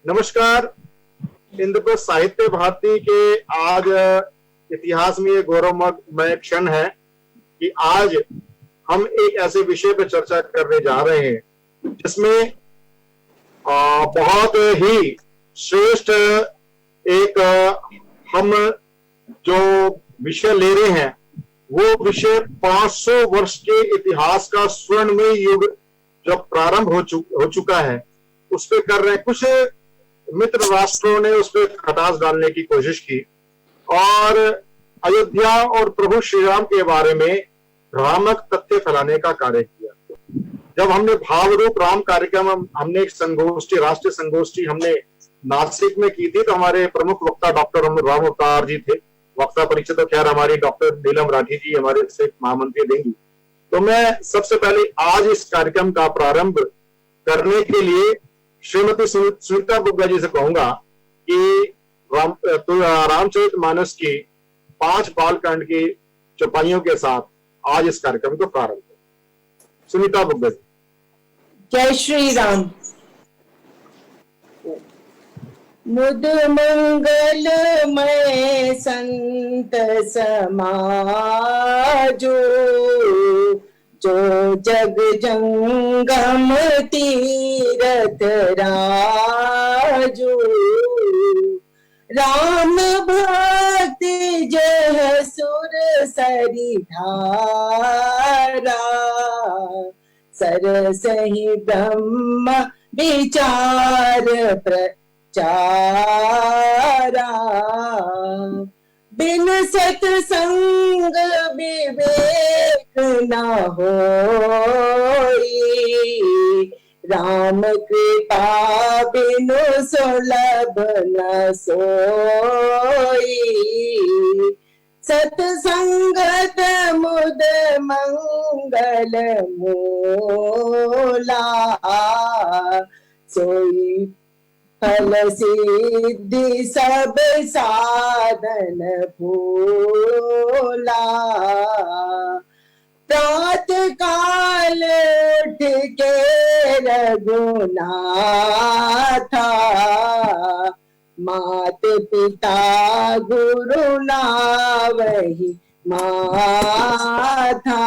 नमस्कार। इंद्रप्रस्थ साहित्य भारती के आज इतिहास में ये गौरवमय क्षण है कि आज हम एक ऐसे विषय पर चर्चा करने जा रहे हैं जिसमें बहुत ही श्रेष्ठ एक हम जो विषय ले रहे हैं वो विषय 500 वर्ष के इतिहास का स्वर्णमय युग जब प्रारंभ हो चुका है उस पर कर रहे हैं। कुछ मित्र राष्ट्रों ने उस पर खटास डालने की कोशिश की और अयोध्या और प्रभु श्री राम के बारे में भ्रामक तथ्य फैलाने का कार्य किया। जब हमने भावरूप राम कार्यक्रम हमने एक संगोष्ठी, राष्ट्रीय संगोष्ठी हमने नासिक में की थी, तो हमारे प्रमुख वक्ता डॉक्टर राम अवतार जी थे। वक्ता परिचय तो खैर हमारी डॉक्टर नीलम राठी जी हमारे से महामंत्री देंगी। तो मैं सबसे पहले आज इस कार्यक्रम का प्रारंभ करने के लिए श्रीमती सुनीता बुग्गा जी से कहूंगा कि रामचरितमानस की 5 बालकांड की चौपाइयों के साथ आज इस कार्यक्रम को प्रारंभ करें। सुनीता बुग्गा जी। जय श्री राम। मुद मंगलमय संत समाजो, जो जग जंगम तीरथ राजो, राम भक्ति जय सुर सरिधारा, सरसहि ब्रह्म विचार प्रचारा, बिन सत्संग विवेक न होई, राम कृपा बिनु सुलभ न सोई, सत्संगत मुद मंगल मूला, सोई फल सिद्धि सब साधन फूला, प्रात काल उठ के रघुनाथा, मात पिता गुरु नावहि माथा,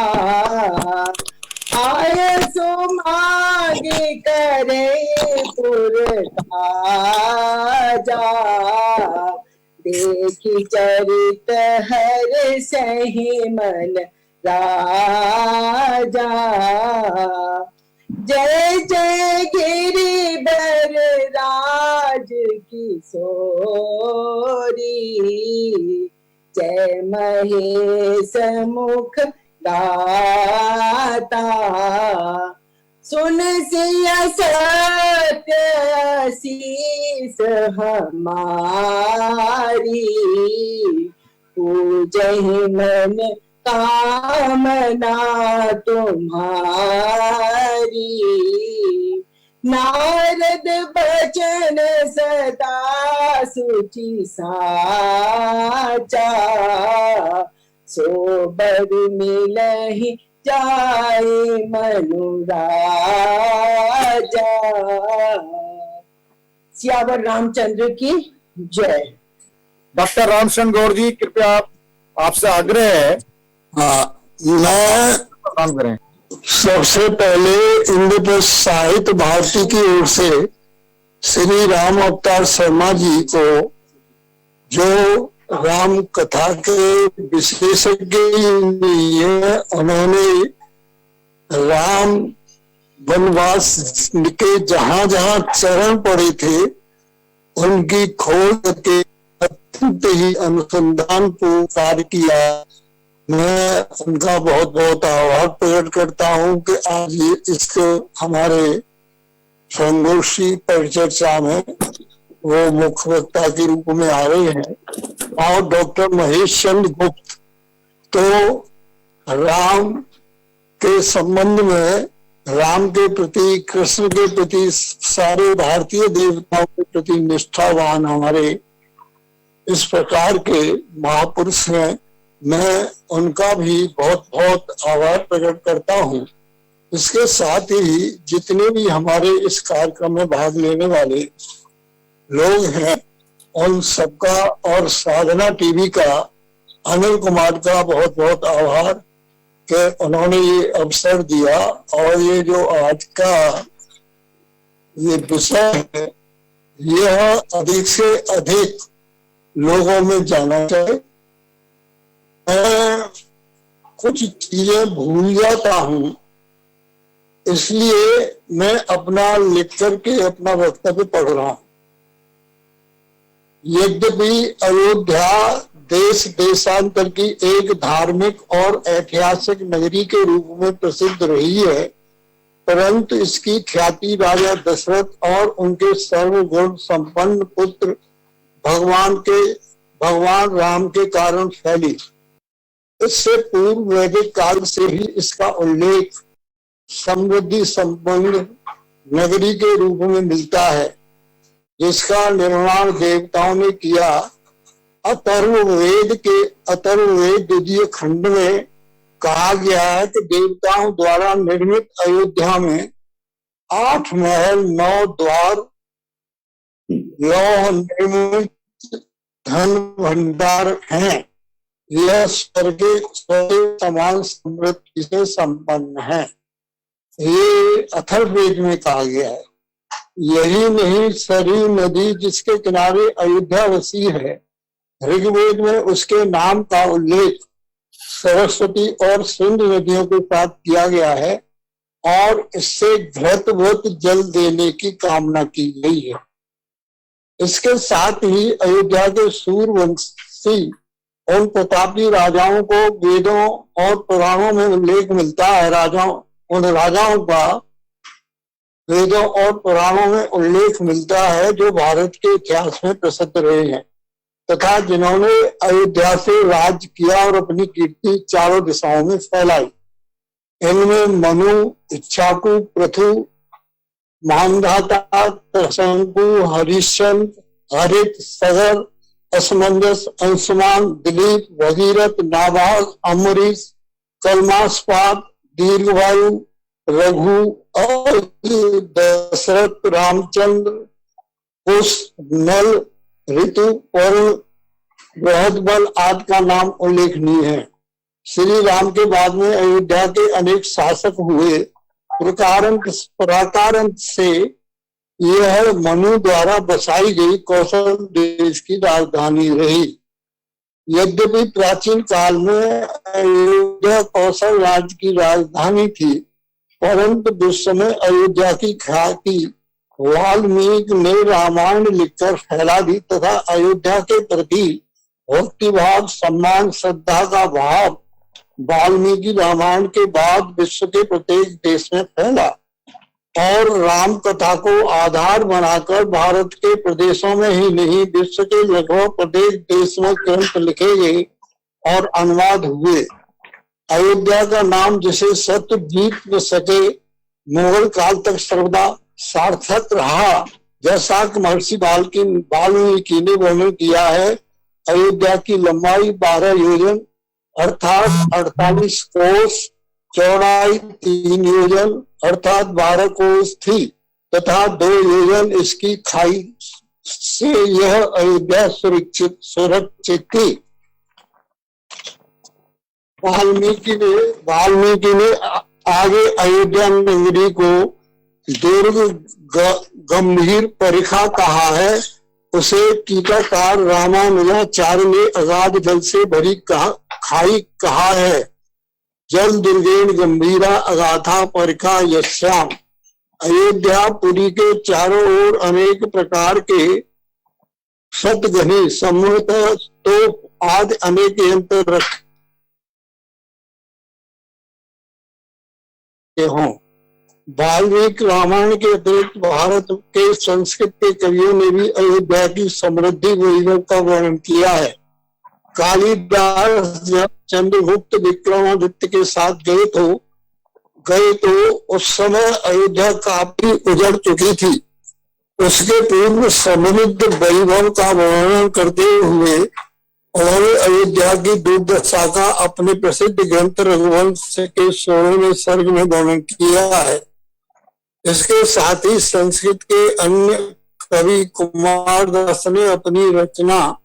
आय सुमागे करे पुर काजा, देखी चरित हर सही मन राजा, जय जय गिरिवर राज किशोरी, जय महेश मुख गाता, सुन सिया सत्य शीस हमारी, पूजहि मन कामना तुम्हारी, नारद बचन सदा सुचि साचा, सो बर मिलहि जाए मनुराजा। सियावर रामचंद्र की जय। डॉक्टर रामचंद्र गौर जी कृपया आपसे आग्रह है मैं काम करें। सबसे पहले इंद्रप्रस्थ साहित्य भारती की ओर से श्री राम अवतार शर्मा जी को, जो राम कथा के विशेषज्ञ है, उन्होंने राम वनवास के जहां जहां चरण पड़े थे उनकी खोज के अत्यंत ही अनुसंधान को कार्य किया। मैं उनका बहुत बहुत आभार प्रकट करता हूं कि आज ये इसको हमारे संगोष्ठी परिचर्चा में वो मुख्य वक्ता के रूप में आ रहे हैं। और डॉक्टर महेश चंद्र गुप्त तो राम के संबंध में, राम के प्रति, कृष्ण के प्रति, सारे भारतीय देवताओं के प्रति निष्ठावान हमारे इस प्रकार के महापुरुष हैं। मैं उनका भी बहुत बहुत आभार प्रकट करता हूँ। इसके साथ ही जितने भी हमारे इस कार्यक्रम में भाग लेने वाले लोग हैं उन सबका और साधना टीवी का, अनिल कुमार का बहुत बहुत आभार कि उन्होंने ये अवसर दिया। और ये जो आज का ये विषय है, यह अधिक से अधिक लोगों में जाना चाहिए। मैं कुछ चीजें भूल जाता हूं, इसलिए मैं अपना लिख करके अपना वक्तव्य पढ़ रहा हूं। यद्यपि अयोध्या देश देशांतर की एक धार्मिक और ऐतिहासिक नगरी के रूप में प्रसिद्ध रही है, परंतु इसकी ख्याति राजा दशरथ और उनके सर्वगुण संपन्न पुत्र भगवान राम के कारण फैली। इससे पूर्व वैदिक काल से ही इसका उल्लेख समृद्धि संपन्न नगरी के रूप में मिलता है, जिसका निर्माण देवताओं ने किया। अथर्ववेद द्वितीय खंड में कहा गया है कि देवताओं द्वारा निर्मित अयोध्या में 8 महल, 9 द्वार, लौह निर्मित धन भंडार हैं। यह स्वर्ग के समान समृद्धि से संपन्न है। ये अथर्ववेद में कहा गया है। यही नहीं, सरयू नदी जिसके किनारे अयोध्या बसी है, ऋग्वेद में उसके नाम का उल्लेख सरस्वती और सिंधु नदियों के साथ किया गया है और इससे घृतवत जल देने की कामना की गई है। इसके साथ ही अयोध्या के सूर्यवंशी उन प्रतापी राजाओं को वेदों और पुराणों में उल्लेख मिलता है। उन राजाओं का वेदों और पुराणों में उल्लेख मिलता है जो भारत के इतिहास में प्रसिद्ध रहे हैं तथा जिन्होंने अयोध्या से राज्य किया और अपनी कीर्ति चारों दिशाओं में फैलाई। इनमें मनु, इच्छाकु, पृथु, मानधाता, त्रशंकु, हरिश्चंद्र, हरित, सगर, असमंजस, अंशुमान, दिलीप, भगीरथ, नाभाग, अम्बरीश, कलमास्पाद, दीर्घवायु, रघु और दशरथ, रामचंद्र, कुश, नल, ऋतु, वरुण, बृहदबल आदि का नाम उल्लेखनीय है। श्री राम के बाद में अयोध्या के अनेक शासक हुए। प्राकारांत से यह मनु द्वारा बसाई गई कौशल देश की राजधानी रही। यद्यपि प्राचीन काल में अयोध्या कौशल राज्य की राजधानी थी, परंतु उस समय अयोध्या की ख्याति वाल्मीकि ने रामायण लिखकर फैला दी तथा अयोध्या के प्रति भक्ति भाव, सम्मान, श्रद्धा का भाव वाल्मीकि रामायण के बाद विश्व के प्रत्येक देश में फैला और राम कथा को आधार बनाकर भारत के प्रदेशों में ही नहीं, विश्व के लगभग प्रत्येक देश में ग्रंथ लिखे गए और अनुवाद हुए। अयोध्या का नाम जिसे सत्य जीत न सके, मुगल काल तक सर्वदा सार्थक रहा। जैसा कि महर्षि वाल्मीकि ने वर्णन किया है, अयोध्या की लंबाई 12 योजन अर्थात 48 कोस, चौड़ाई 3 योजन अर्थात 12 कोस थी तथा 2 योजन इसकी खाई से यह अयोध्या सुरक्षित थी। वाल्मीकि ने आगे अयोध्या नगरी को दुर्ग गंभीर परीक्षा कहा है। उसे टीकाकार रामानुजाचार्य ने अगाध जल से भरी खाई कहा है। जल दुर्गेण गंभीरा अगाथा परीक्षा यश्याम। अयोध्या पुरी के चारों ओर अनेक प्रकार के सतघनी समूहत तोप आदि अनेक यंत्र रखे हों। वाल्मीकि रामायण के अतिरिक्त भारत के संस्कृत के कवियों ने भी अयोध्या की समृद्धि वैभव का वर्णन किया है। कालिदास जब चंद्रगुप्त विक्रमादित्य के साथ गए तो उस समय अयोध्या काफी उजड़ चुकी थी। उसके पूर्व समृद्ध वैभव का वर्णन करते हुए उन्होंने अयोध्या की दुर्दशा का अपने प्रसिद्ध ग्रंथ रघुवंश के 16वें सर्ग में वर्णन किया है। इसके साथ ही संस्कृत के अन्य कवि कुमारदास ने अपनी रचना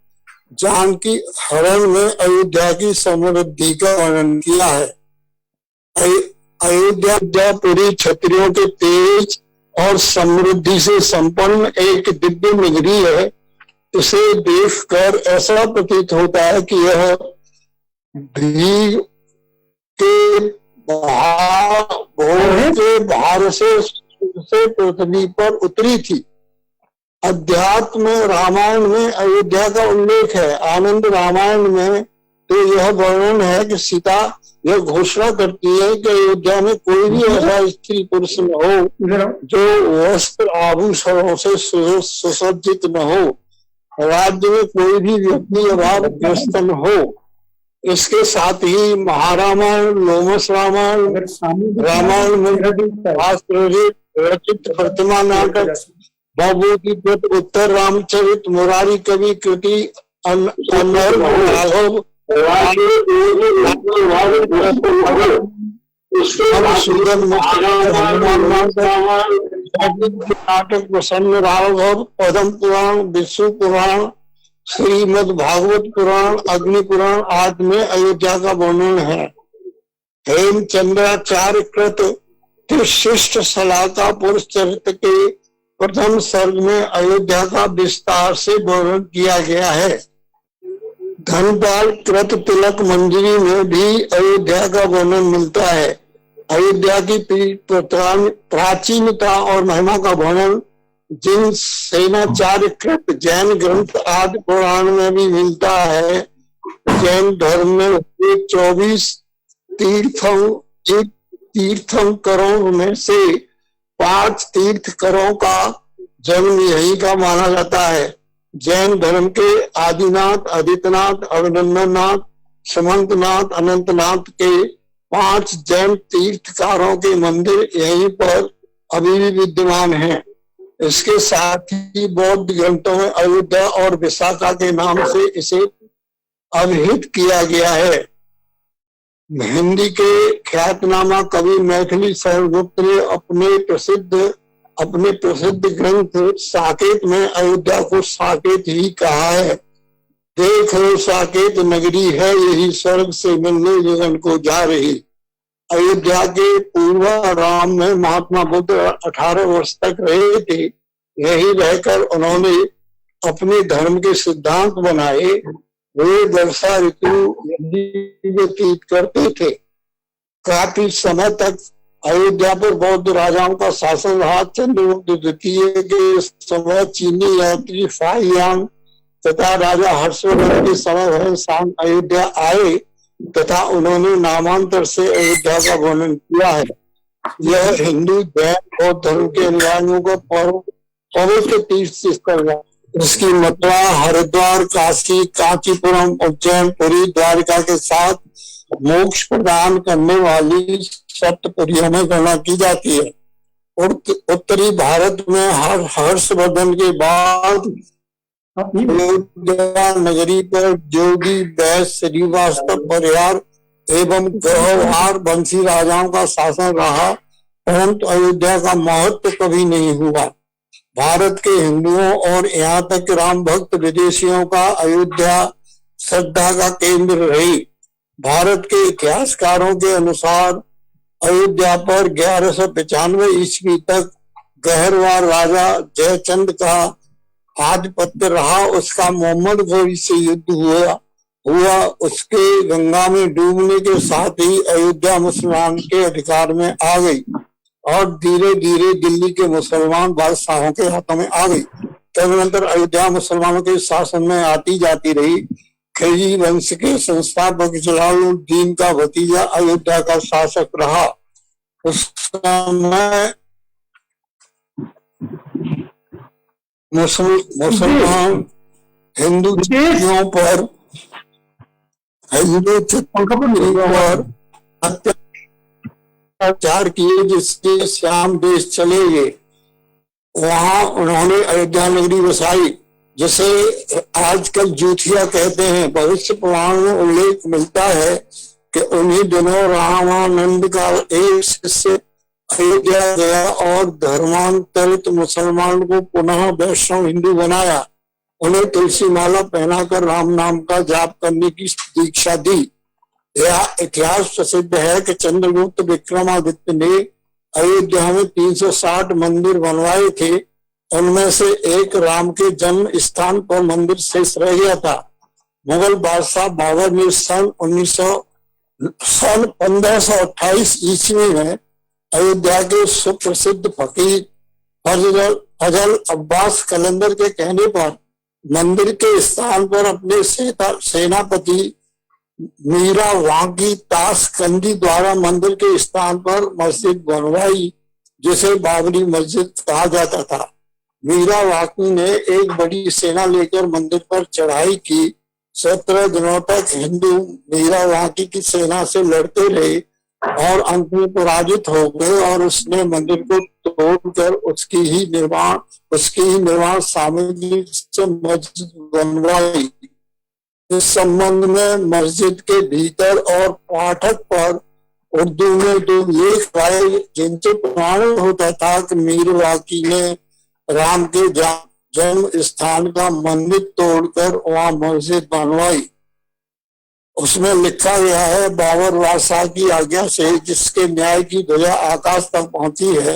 जानकी हरण में अयोध्या की समृद्धि का वर्णन किया है। अयोध्या पूरी क्षत्रियों के तेज और समृद्धि से संपन्न एक दिव्य नगरी है। इसे देखकर ऐसा प्रतीत होता है कि यह भीड़ के भार से पृथ्वी पर उतरी थी। अध्यात्म रामायण में अयोध्या का उल्लेख है। आनंद रामायण में तो यह वर्णन है कि सीता यह घोषणा करती है कि अयोध्या में कोई भी ऐसा स्त्री पुरुष न हो जो वस्त्र आभूषणों से सुसज्जित न हो, राज्य में कोई भी व्यक्ति अभावग्रस्त न हो। इसके साथ ही महारामायण, लोमस रामायण, रामायण में रचित प्रतिमा नाटक, भगवती कृत उत्तर रामचरित, मुरारी कवि कृति, राघव नाटक, प्रसन्न राघव, पद्म पुराण, विष्णु पुराण, श्रीमद् भागवत पुराण, अग्नि पुराण आदि में अयोध्या का वर्णन है। हेमचंद्राचार्य कृत शिष्ट सलाहका पुरुष चरित्र के प्रथम सर्ग में अयोध्या का विस्तार से वर्णन किया गया है। धनपाल कृत तिलक मंजरी में भी अयोध्या का वर्णन मिलता है। अयोध्या की प्राचीनता और महिमा का वर्णन जिन सेनाचार्य कृत जैन ग्रंथ आदि पुराण में भी मिलता है। जैन धर्म में 24 तीर्थंकरों में से 5 तीर्थंकरों का जन्म यही का माना जाता है। जैन धर्म के आदिनाथ, आदित्यनाथ, अभिनंदननाथ, समंतनाथ, अनंतनाथ के 5 जैन तीर्थकारों के मंदिर यहीं पर अभी भी विद्यमान हैं। इसके साथ ही बौद्ध ग्रंथों में अयोध्या और विशाखा के नाम से इसे अभिहित किया गया है। हिंदी के ख्यातनामा कवि मैथिली शरणगुप्त ने अपने प्रसिद्ध ग्रंथ साकेत में अयोध्या को साकेत ही कहा है। देखो साकेत नगरी है, यही स्वर्ग से मिलने जगन को जा रही। अयोध्या के पूर्वाराम में महात्मा बुद्ध 18 वर्ष तक रहे थे। यही रहकर उन्होंने अपने धर्म के सिद्धांत बनाए। वे वर्षा ऋतु व्यतीत करते थे। काफी समय तक अयोध्या पर बौद्ध राजाओं का शासन रहा। चंद्रगुप्त द्वितीय के समय चीनी यात्री फाहियान तथा राजा हर्षवर्धन के समय शाम अयोध्या आए तथा उन्होंने नामांतर से अयोध्या का वर्णन किया है। यह हिंदू, जैन, बौद्ध धर्म के अनुयायियों का पवित्र तीर्थ स्थल है। इसकी मथुरा, हरिद्वार, काशी, कांचीपुरम, उज्जैन, पुरी, द्वारिका के साथ मोक्ष प्रदान करने वाली सप्तपुरियों में गणना की जाती है। उत्तरी भारत में हर्षवर्धन के बाद नगरी पर जोगी, वैश्य, श्रीवास्तव, परिहार एवं गौहार वंशी राजाओं का शासन रहा, परंतु अयोध्या का महत्व कभी नहीं हुआ। भारत के हिंदुओं और यहाँ तक राम भक्त विदेशियों का अयोध्या श्रद्धा का केंद्र रही। भारत के इतिहासकारों के अनुसार अयोध्या पर 1195 ईस्वी तक गहरवार राजा जयचंद का आधिपत्य रहा। उसका मोहम्मद घोरी से युद्ध हुआ। उसके गंगा में डूबने के साथ ही अयोध्या मुसलमान के अधिकार में आ गई और धीरे धीरे दिल्ली के मुसलमान बादशाहों के हाथों में आ गई। तदनंतर अयोध्या मुसलमानों के शासन में आती जाती रही। खिलजी वंश के संस्थापक जलालुद्दीन का भतीजा अयोध्या का शासक रहा। उस समय मुसलमान हिंदू पर अत्याचार किए, जिसके श्याम देश चले गए। वहां उन्होंने अयोध्या नगरी बसाई, जिसे आजकल जूथिया कहते हैं। भविष्य पुराण में उल्लेख मिलता है कि उन्हीं दिनों रामानंद का एक शिष्य अयोध्या गया और धर्मांतरित मुसलमान को पुनः वैष्णव हिंदू बनाया। उन्हें तुलसी माला पहनाकर राम नाम का जाप करने की दीक्षा दी। यह इतिहास प्रसिद्ध है कि चंद्रगुप्त विक्रमादित्य ने अयोध्या में 360 मंदिर बनवाए थे। उनमें से एक राम के जन्म स्थान पर मंदिर शेष रह गया था। मुगल बादशाह बाबर ने सन 1528 ईस्वी में अयोध्या के सुप्रसिद्ध फकीर फजल अब्बास कलंदर के कहने पर मंदिर के स्थान पर अपने सेनापति मीरा वांकी ताशकंदी द्वारा मंदिर के स्थान पर मस्जिद बनवाई, जिसे बाबरी मस्जिद कहा जाता था। मीरा वांकी ने एक बड़ी सेना लेकर मंदिर पर चढ़ाई की। 17 दिनों तक हिंदू मीरा वांकी की सेना से लड़ते रहे और अंत में पराजित हो गए और उसने मंदिर को तोड़कर उसकी ही निर्माण सामग्री से मस्जिद बनवाई। इस संबंध में मस्जिद के भीतर और पाठक पर उर्दू में 2 लेख आए, जिनसे प्रमाणित होता था कि मीर वाकी ने राम के जन्म स्थान का मंदिर तोड़कर वहां मस्जिद बनवाई। उसमें लिखा गया है, बाबर बादशाह की आज्ञा से जिसके न्याय की ध्वजा आकाश तक पहुंची है,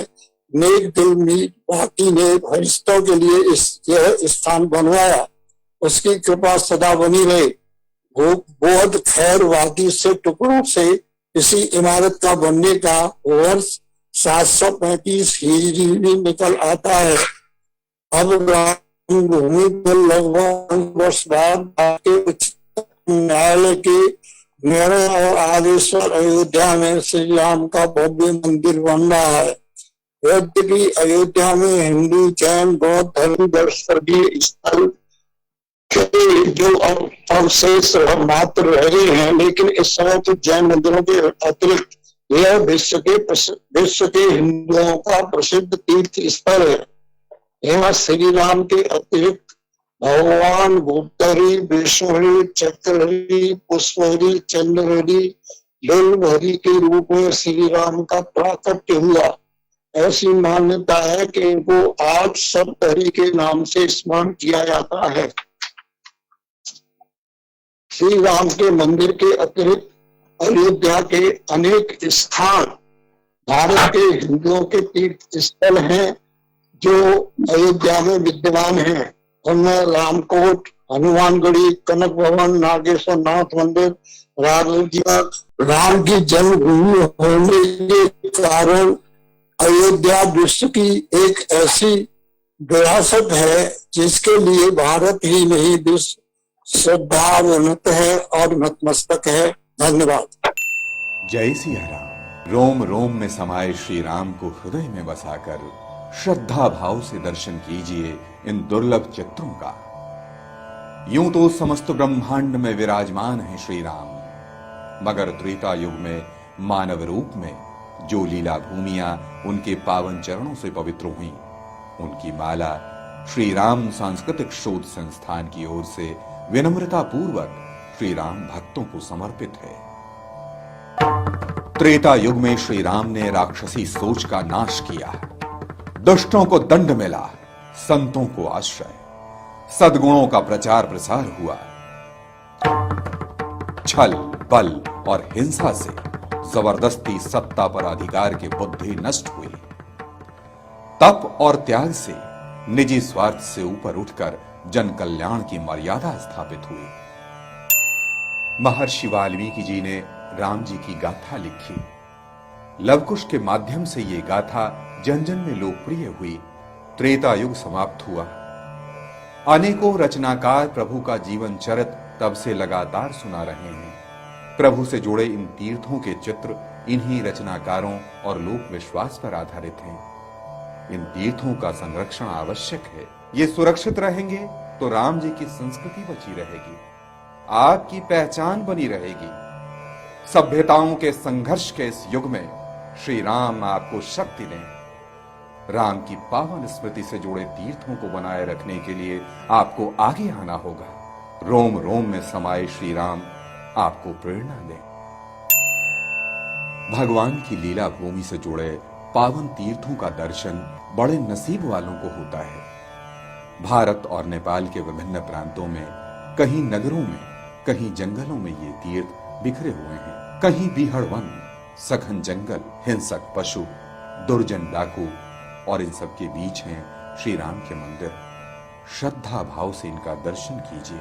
नेक दिल मीर वाकी ने फरिश्तों के लिए यह स्थान बनवाया। उसकी कृपा सदा बनी रहे। बोध खैर वाकी से टुकड़ों से इसी इमारत का बनने का वर्ष 735 हिजरी भी निकल आता है। अब भूमि पर लगभग वर्ष बाद न्यायालय के निर्णय और आदेश पर अयोध्या में श्री राम का भव्य मंदिर बन रहा है। यद्यपि अयोध्या में हिंदू, जैन, बौद्ध धर्म दर्शनीय स्थल जो अवशेष मात्र रह गए हैं, लेकिन इस समय तो जैन मंदिरों के अतिरिक्त यह विश्व के हिंदुओं का प्रसिद्ध तीर्थ स्थल है। यहाँ श्री राम के अतिरिक्त भगवान भूतहरि, विष्णुहरि, चक्रहरि, पुष्पहरि, चंद्रहरि, बिल्वहरि के रूप में श्री राम का प्राकट्य हुआ। ऐसी मान्यता है कि इनको आज सप्तहरि के नाम से स्मरण किया जाता है। श्री राम के मंदिर के अतिरिक्त अयोध्या के अनेक स्थान भारत के हिंदुओं के तीर्थ स्थल हैं जो अयोध्या में विद्यमान हैं। उनमें रामकोट, हनुमानगढ़ी, कनक भवन, नागेश्वर नाथ मंदिर, राम की जन्मभूमि होने के कारण अयोध्या विश्व की एक ऐसी विरासत है जिसके लिए भारत ही नहीं विश्व श्रद्धान्वित है और नतमस्तक है। धन्यवाद। जय सिया राम। रोम रोम में समाये श्री राम को हृदय में बसाकर श्रद्धा भाव से दर्शन कीजिए इन दुर्लभ चित्रों का। यूं तो समस्त ब्रह्मांड में विराजमान है श्री राम, मगर त्रेता युग में मानव रूप में जो लीला भूमियां उनके पावन चरणों से पवित्र हुई, उनकी माला श्री राम सांस्कृतिक शोध संस्थान की ओर से विनम्रता पूर्वक श्री राम भक्तों को समर्पित है। त्रेता युग में श्री राम ने राक्षसी सोच का नाश किया, दुष्टों को दंड मिला, संतों को आश्रय, सद्गुणों का प्रचार प्रसार हुआ। छल, बल और हिंसा से जबरदस्ती सत्ता पर अधिकार की बुद्धि नष्ट हुई। तप और त्याग से निजी स्वार्थ से ऊपर उठकर जन कल्याण की मर्यादा स्थापित हुई। महर्षि वाल्मीकि जी ने राम जी की गाथा लिखी। लवकुश के माध्यम से ये गाथा जन जन में लोकप्रिय हुई। त्रेता युग समाप्त हुआ। अनेकों रचनाकार प्रभु का जीवन चरित तब से लगातार सुना रहे हैं। प्रभु से जुड़े इन तीर्थों के चित्र इन्हीं रचनाकारों और लोक विश्वास पर आधारित हैं। इन तीर्थों का संरक्षण आवश्यक है। ये सुरक्षित रहेंगे तो राम जी की संस्कृति बची रहेगी, आपकी पहचान बनी रहेगी। सभ्यताओं के संघर्ष के इस युग में श्री राम आपको शक्ति दें। राम की पावन स्मृति से जुड़े तीर्थों को बनाए रखने के लिए आपको आगे आना होगा। रोम रोम में समाये श्री राम आपको प्रेरणा दें। भगवान की लीला भूमि से जुड़े पावन तीर्थों का दर्शन बड़े नसीब वालों को होता है। भारत और नेपाल के विभिन्न प्रांतों में, कहीं नगरों में, कहीं जंगलों में ये तीर्थ बिखरे हुए हैं। कहीं बीहड़ वन, सघन जंगल, हिंसक पशु, दुर्जन डाकू, और इन सब के बीच हैं श्री राम के मंदिर। श्रद्धा भाव से इनका दर्शन कीजिए।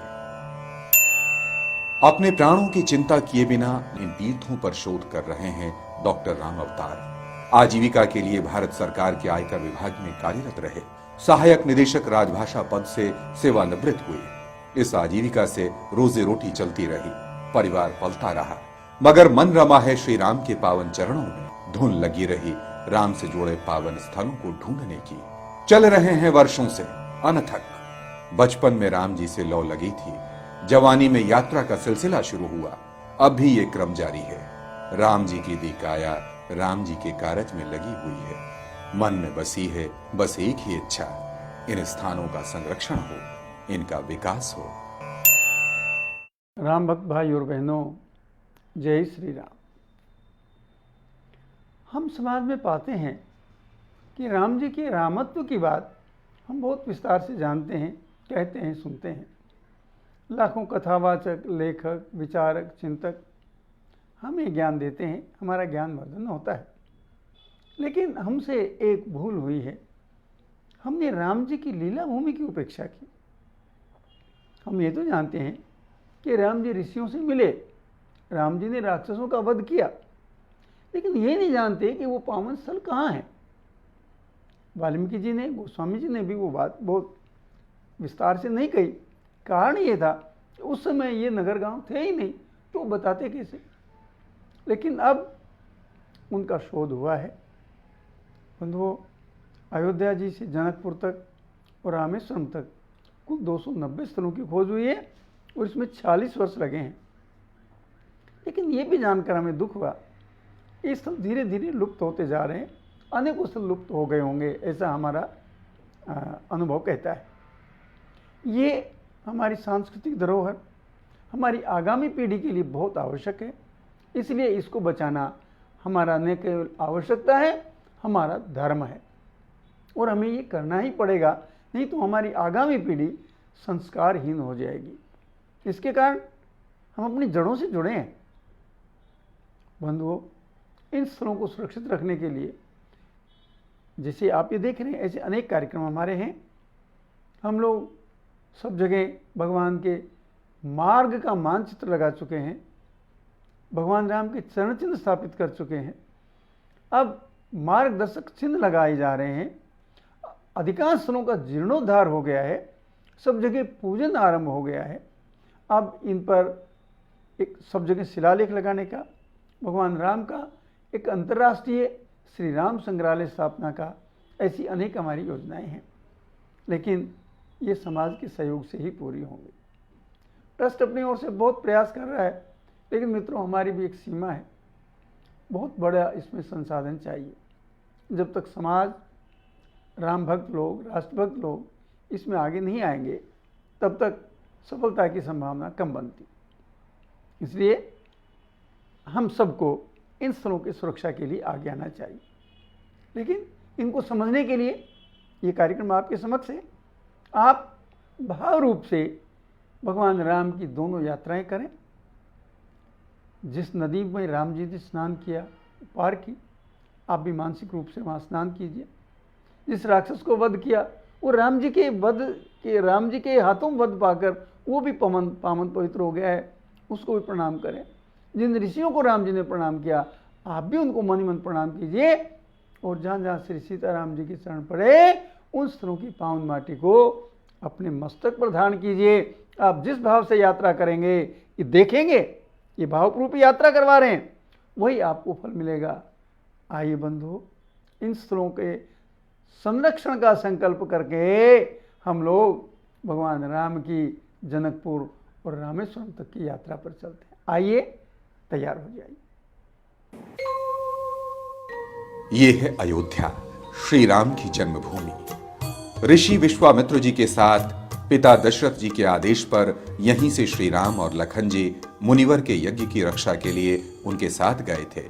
अपने प्राणों की चिंता किए बिना इन तीर्थों पर शोध कर रहे हैं डॉक्टर राम अवतार। आजीविका के लिए भारत सरकार के आयकर विभाग में कार्यरत रहे। सहायक निदेशक राजभाषा पद से सेवानिवृत्त हुए। इस आजीविका से रोजी रोटी चलती रही, परिवार पलता रहा, मगर मन रमा है श्री राम के पावन चरणों में। धुन लगी रही राम से जुड़े पावन स्थलों को ढूंढने की। चल रहे हैं वर्षों से अनथक। बचपन में राम जी से लौ लगी थी, जवानी में यात्रा का सिलसिला शुरू हुआ, अब भी ये क्रम जारी है। राम जी की दी काया राम जी के कारज में लगी हुई है। मन में बसी है बस एक ही इच्छा, इन स्थानों का संरक्षण हो, इनका विकास हो। राम भक्त भाई और बहनों, जय श्री राम। हम समाज में पाते हैं कि राम जी के रामत्व की बात हम बहुत विस्तार से जानते हैं, कहते हैं, सुनते हैं। लाखों कथावाचक, लेखक, विचारक, चिंतक हमें ज्ञान देते हैं, हमारा ज्ञान वर्धन होता है। लेकिन हमसे एक भूल हुई है, हमने राम जी की लीला भूमि की उपेक्षा की। हम ये तो जानते हैं कि राम जी ऋषियों से मिले, राम जी ने राक्षसों का वध किया, लेकिन ये नहीं जानते कि वो पावन स्थल कहाँ है। वाल्मीकि जी ने, गोस्वामी जी ने भी वो बात बहुत विस्तार से नहीं कही। कारण ये था कि उस समय ये नगर गांव थे ही नहीं, तो बताते कैसे। लेकिन अब उनका शोध हुआ है। बंधुओं, अयोध्या जी से जनकपुर तक और रामेश्वरम तक कुल 290 स्थलों की खोज हुई है और इसमें 40 वर्ष लगे हैं। लेकिन ये भी जानकर हमें दुख हुआ, ये स्थल धीरे धीरे लुप्त होते जा रहे हैं। अनेकों स्थल लुप्त हो गए होंगे, ऐसा हमारा अनुभव कहता है। ये हमारी सांस्कृतिक धरोहर हमारी आगामी पीढ़ी के लिए बहुत आवश्यक है, इसलिए इसको बचाना हमारा न केवल आवश्यकता है, हमारा धर्म है और हमें ये करना ही पड़ेगा, नहीं तो हमारी आगामी पीढ़ी संस्कारहीन हो जाएगी। इसके कारण हम अपनी जड़ों से जुड़े हैं। बंधुओं, इन स्थलों को सुरक्षित रखने के लिए जैसे आप ये देख रहे हैं, ऐसे अनेक कार्यक्रम हमारे हैं। हम लोग सब जगह भगवान के मार्ग का मानचित्र लगा चुके हैं, भगवान राम के चरण चिन्ह स्थापित कर चुके हैं। अब मार्गदर्शक चिन्ह लगाए जा रहे हैं। अधिकांश स्थलों का जीर्णोद्धार हो गया है, सब जगह पूजन आरंभ हो गया है। अब इन पर एक सब जगह शिलालेख लगाने का, भगवान राम का एक अंतर्राष्ट्रीय श्री राम संग्रहालय स्थापना का, ऐसी अनेक हमारी योजनाएं हैं। लेकिन ये समाज के सहयोग से ही पूरी होंगी। ट्रस्ट अपनी ओर से बहुत प्रयास कर रहा है, लेकिन मित्रों हमारी भी एक सीमा है। बहुत बड़ा इसमें संसाधन चाहिए। जब तक समाज, राम भक्त लोग, राष्ट्रभक्त लोग इसमें आगे नहीं आएंगे, तब तक सफलता की संभावना कम बनती। इसलिए हम सबको इन स्थलों की सुरक्षा के लिए आगे आना चाहिए। लेकिन इनको समझने के लिए ये कार्यक्रम आपके समक्ष है। आप भाव रूप से भगवान राम की दोनों यात्राएं करें। जिस नदी में राम जी ने स्नान किया, पार की, आप भी मानसिक रूप से वहाँ स्नान कीजिए। जिस राक्षस को वध किया, वो राम जी के हाथों वध पाकर वो भी पावन पवित्र हो गया है, उसको भी प्रणाम करें। जिन ऋषियों को राम जी ने प्रणाम किया, आप भी उनको मन ही मन प्रणाम कीजिए। और जहाँ जहाँ श्री सीताराम जी के चरण पड़े, उन स्थलों की पावन माटी को अपने मस्तक पर धारण कीजिए। आप जिस भाव से यात्रा करेंगे, ये देखेंगे ये भावरूपी यात्रा करवा रहे हैं, वही आपको फल मिलेगा। आइए बंधु, इन स्थलों के संरक्षण का संकल्प करके हम लोग भगवान राम की जनकपुर और रामेश्वरम तक की यात्रा पर चलते हैं। आइए, तैयार हो जाइए। ये है अयोध्या, श्री राम की जन्मभूमि। ऋषि विश्वामित्र जी के साथ पिता दशरथ जी के आदेश पर यहीं से श्री राम और लखन जी मुनिवर के यज्ञ की रक्षा के लिए उनके साथ गए थे।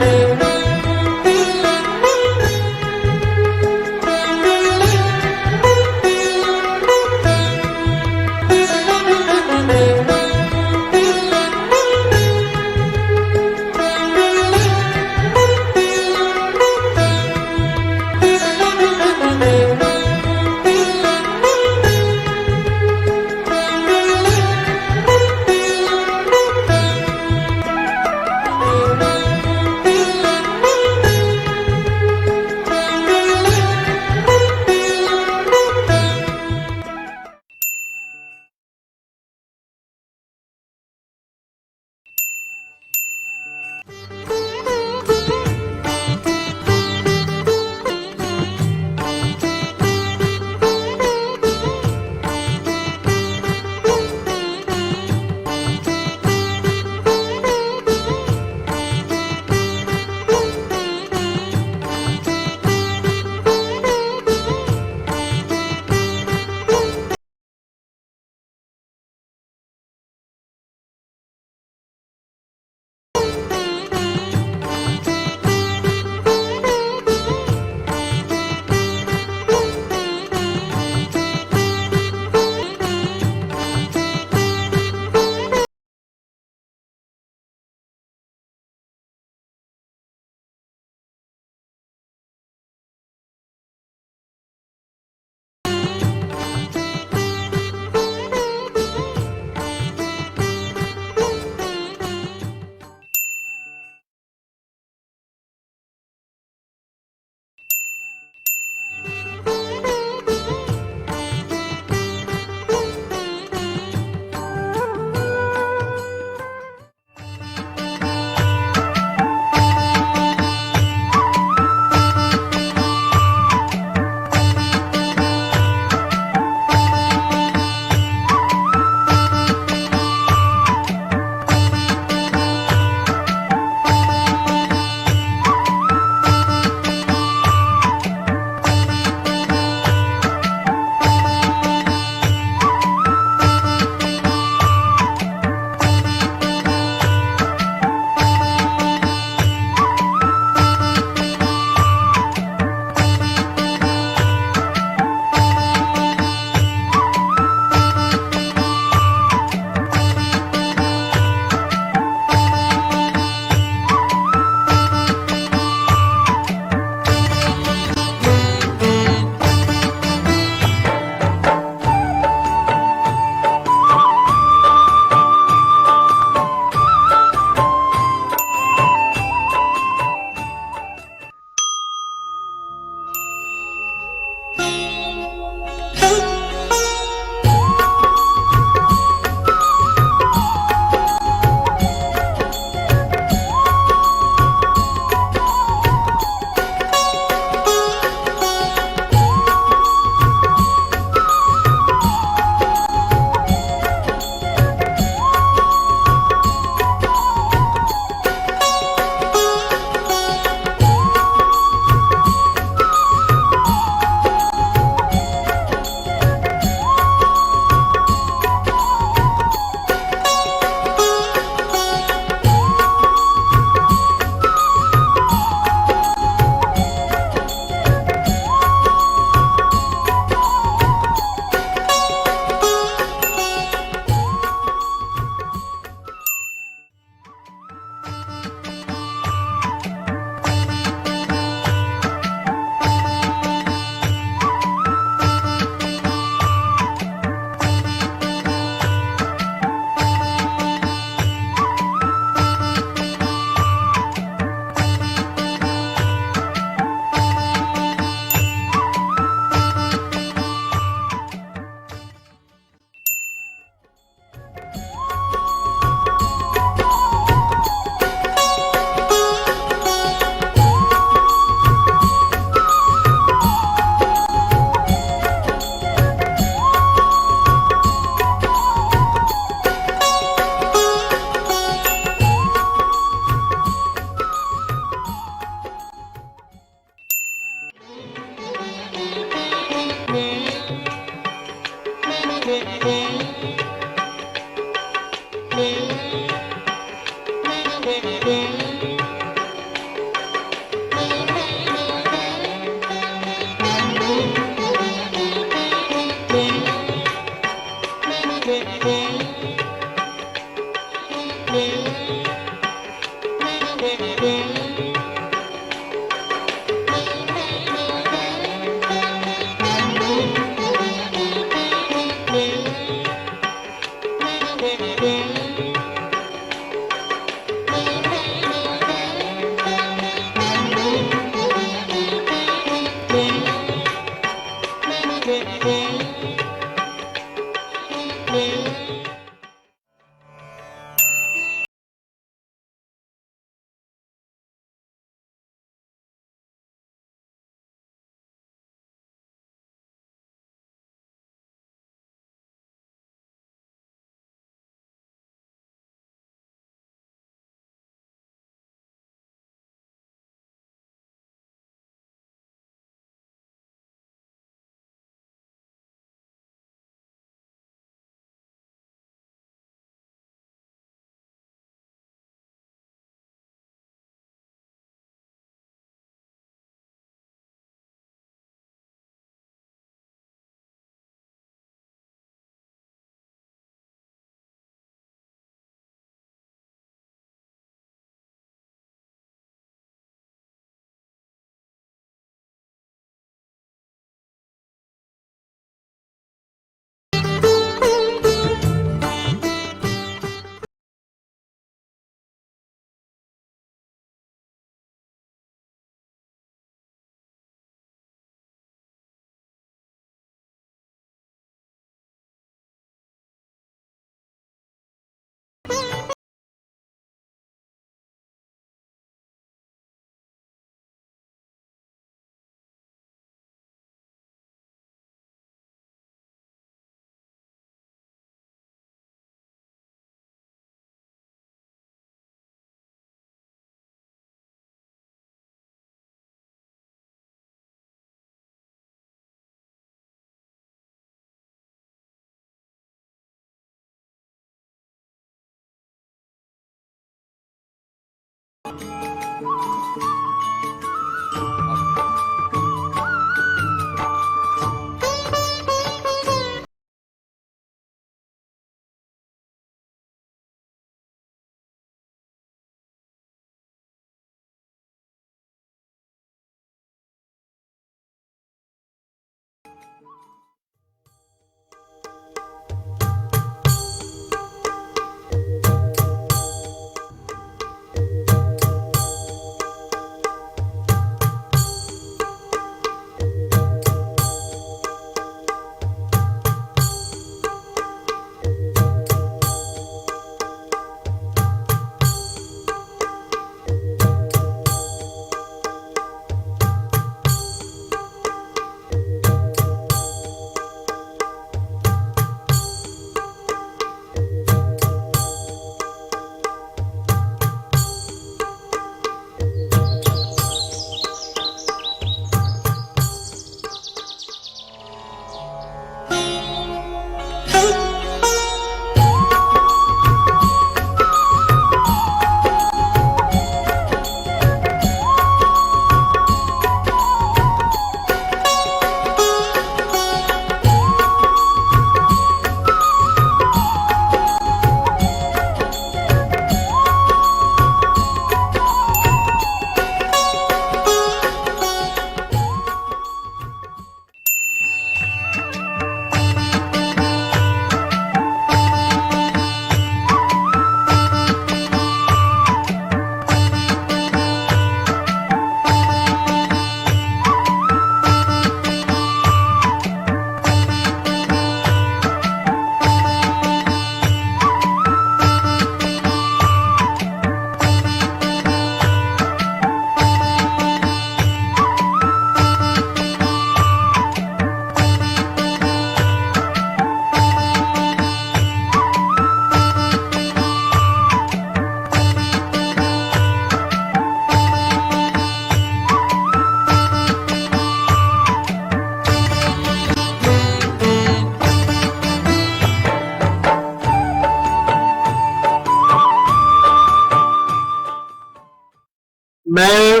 मैं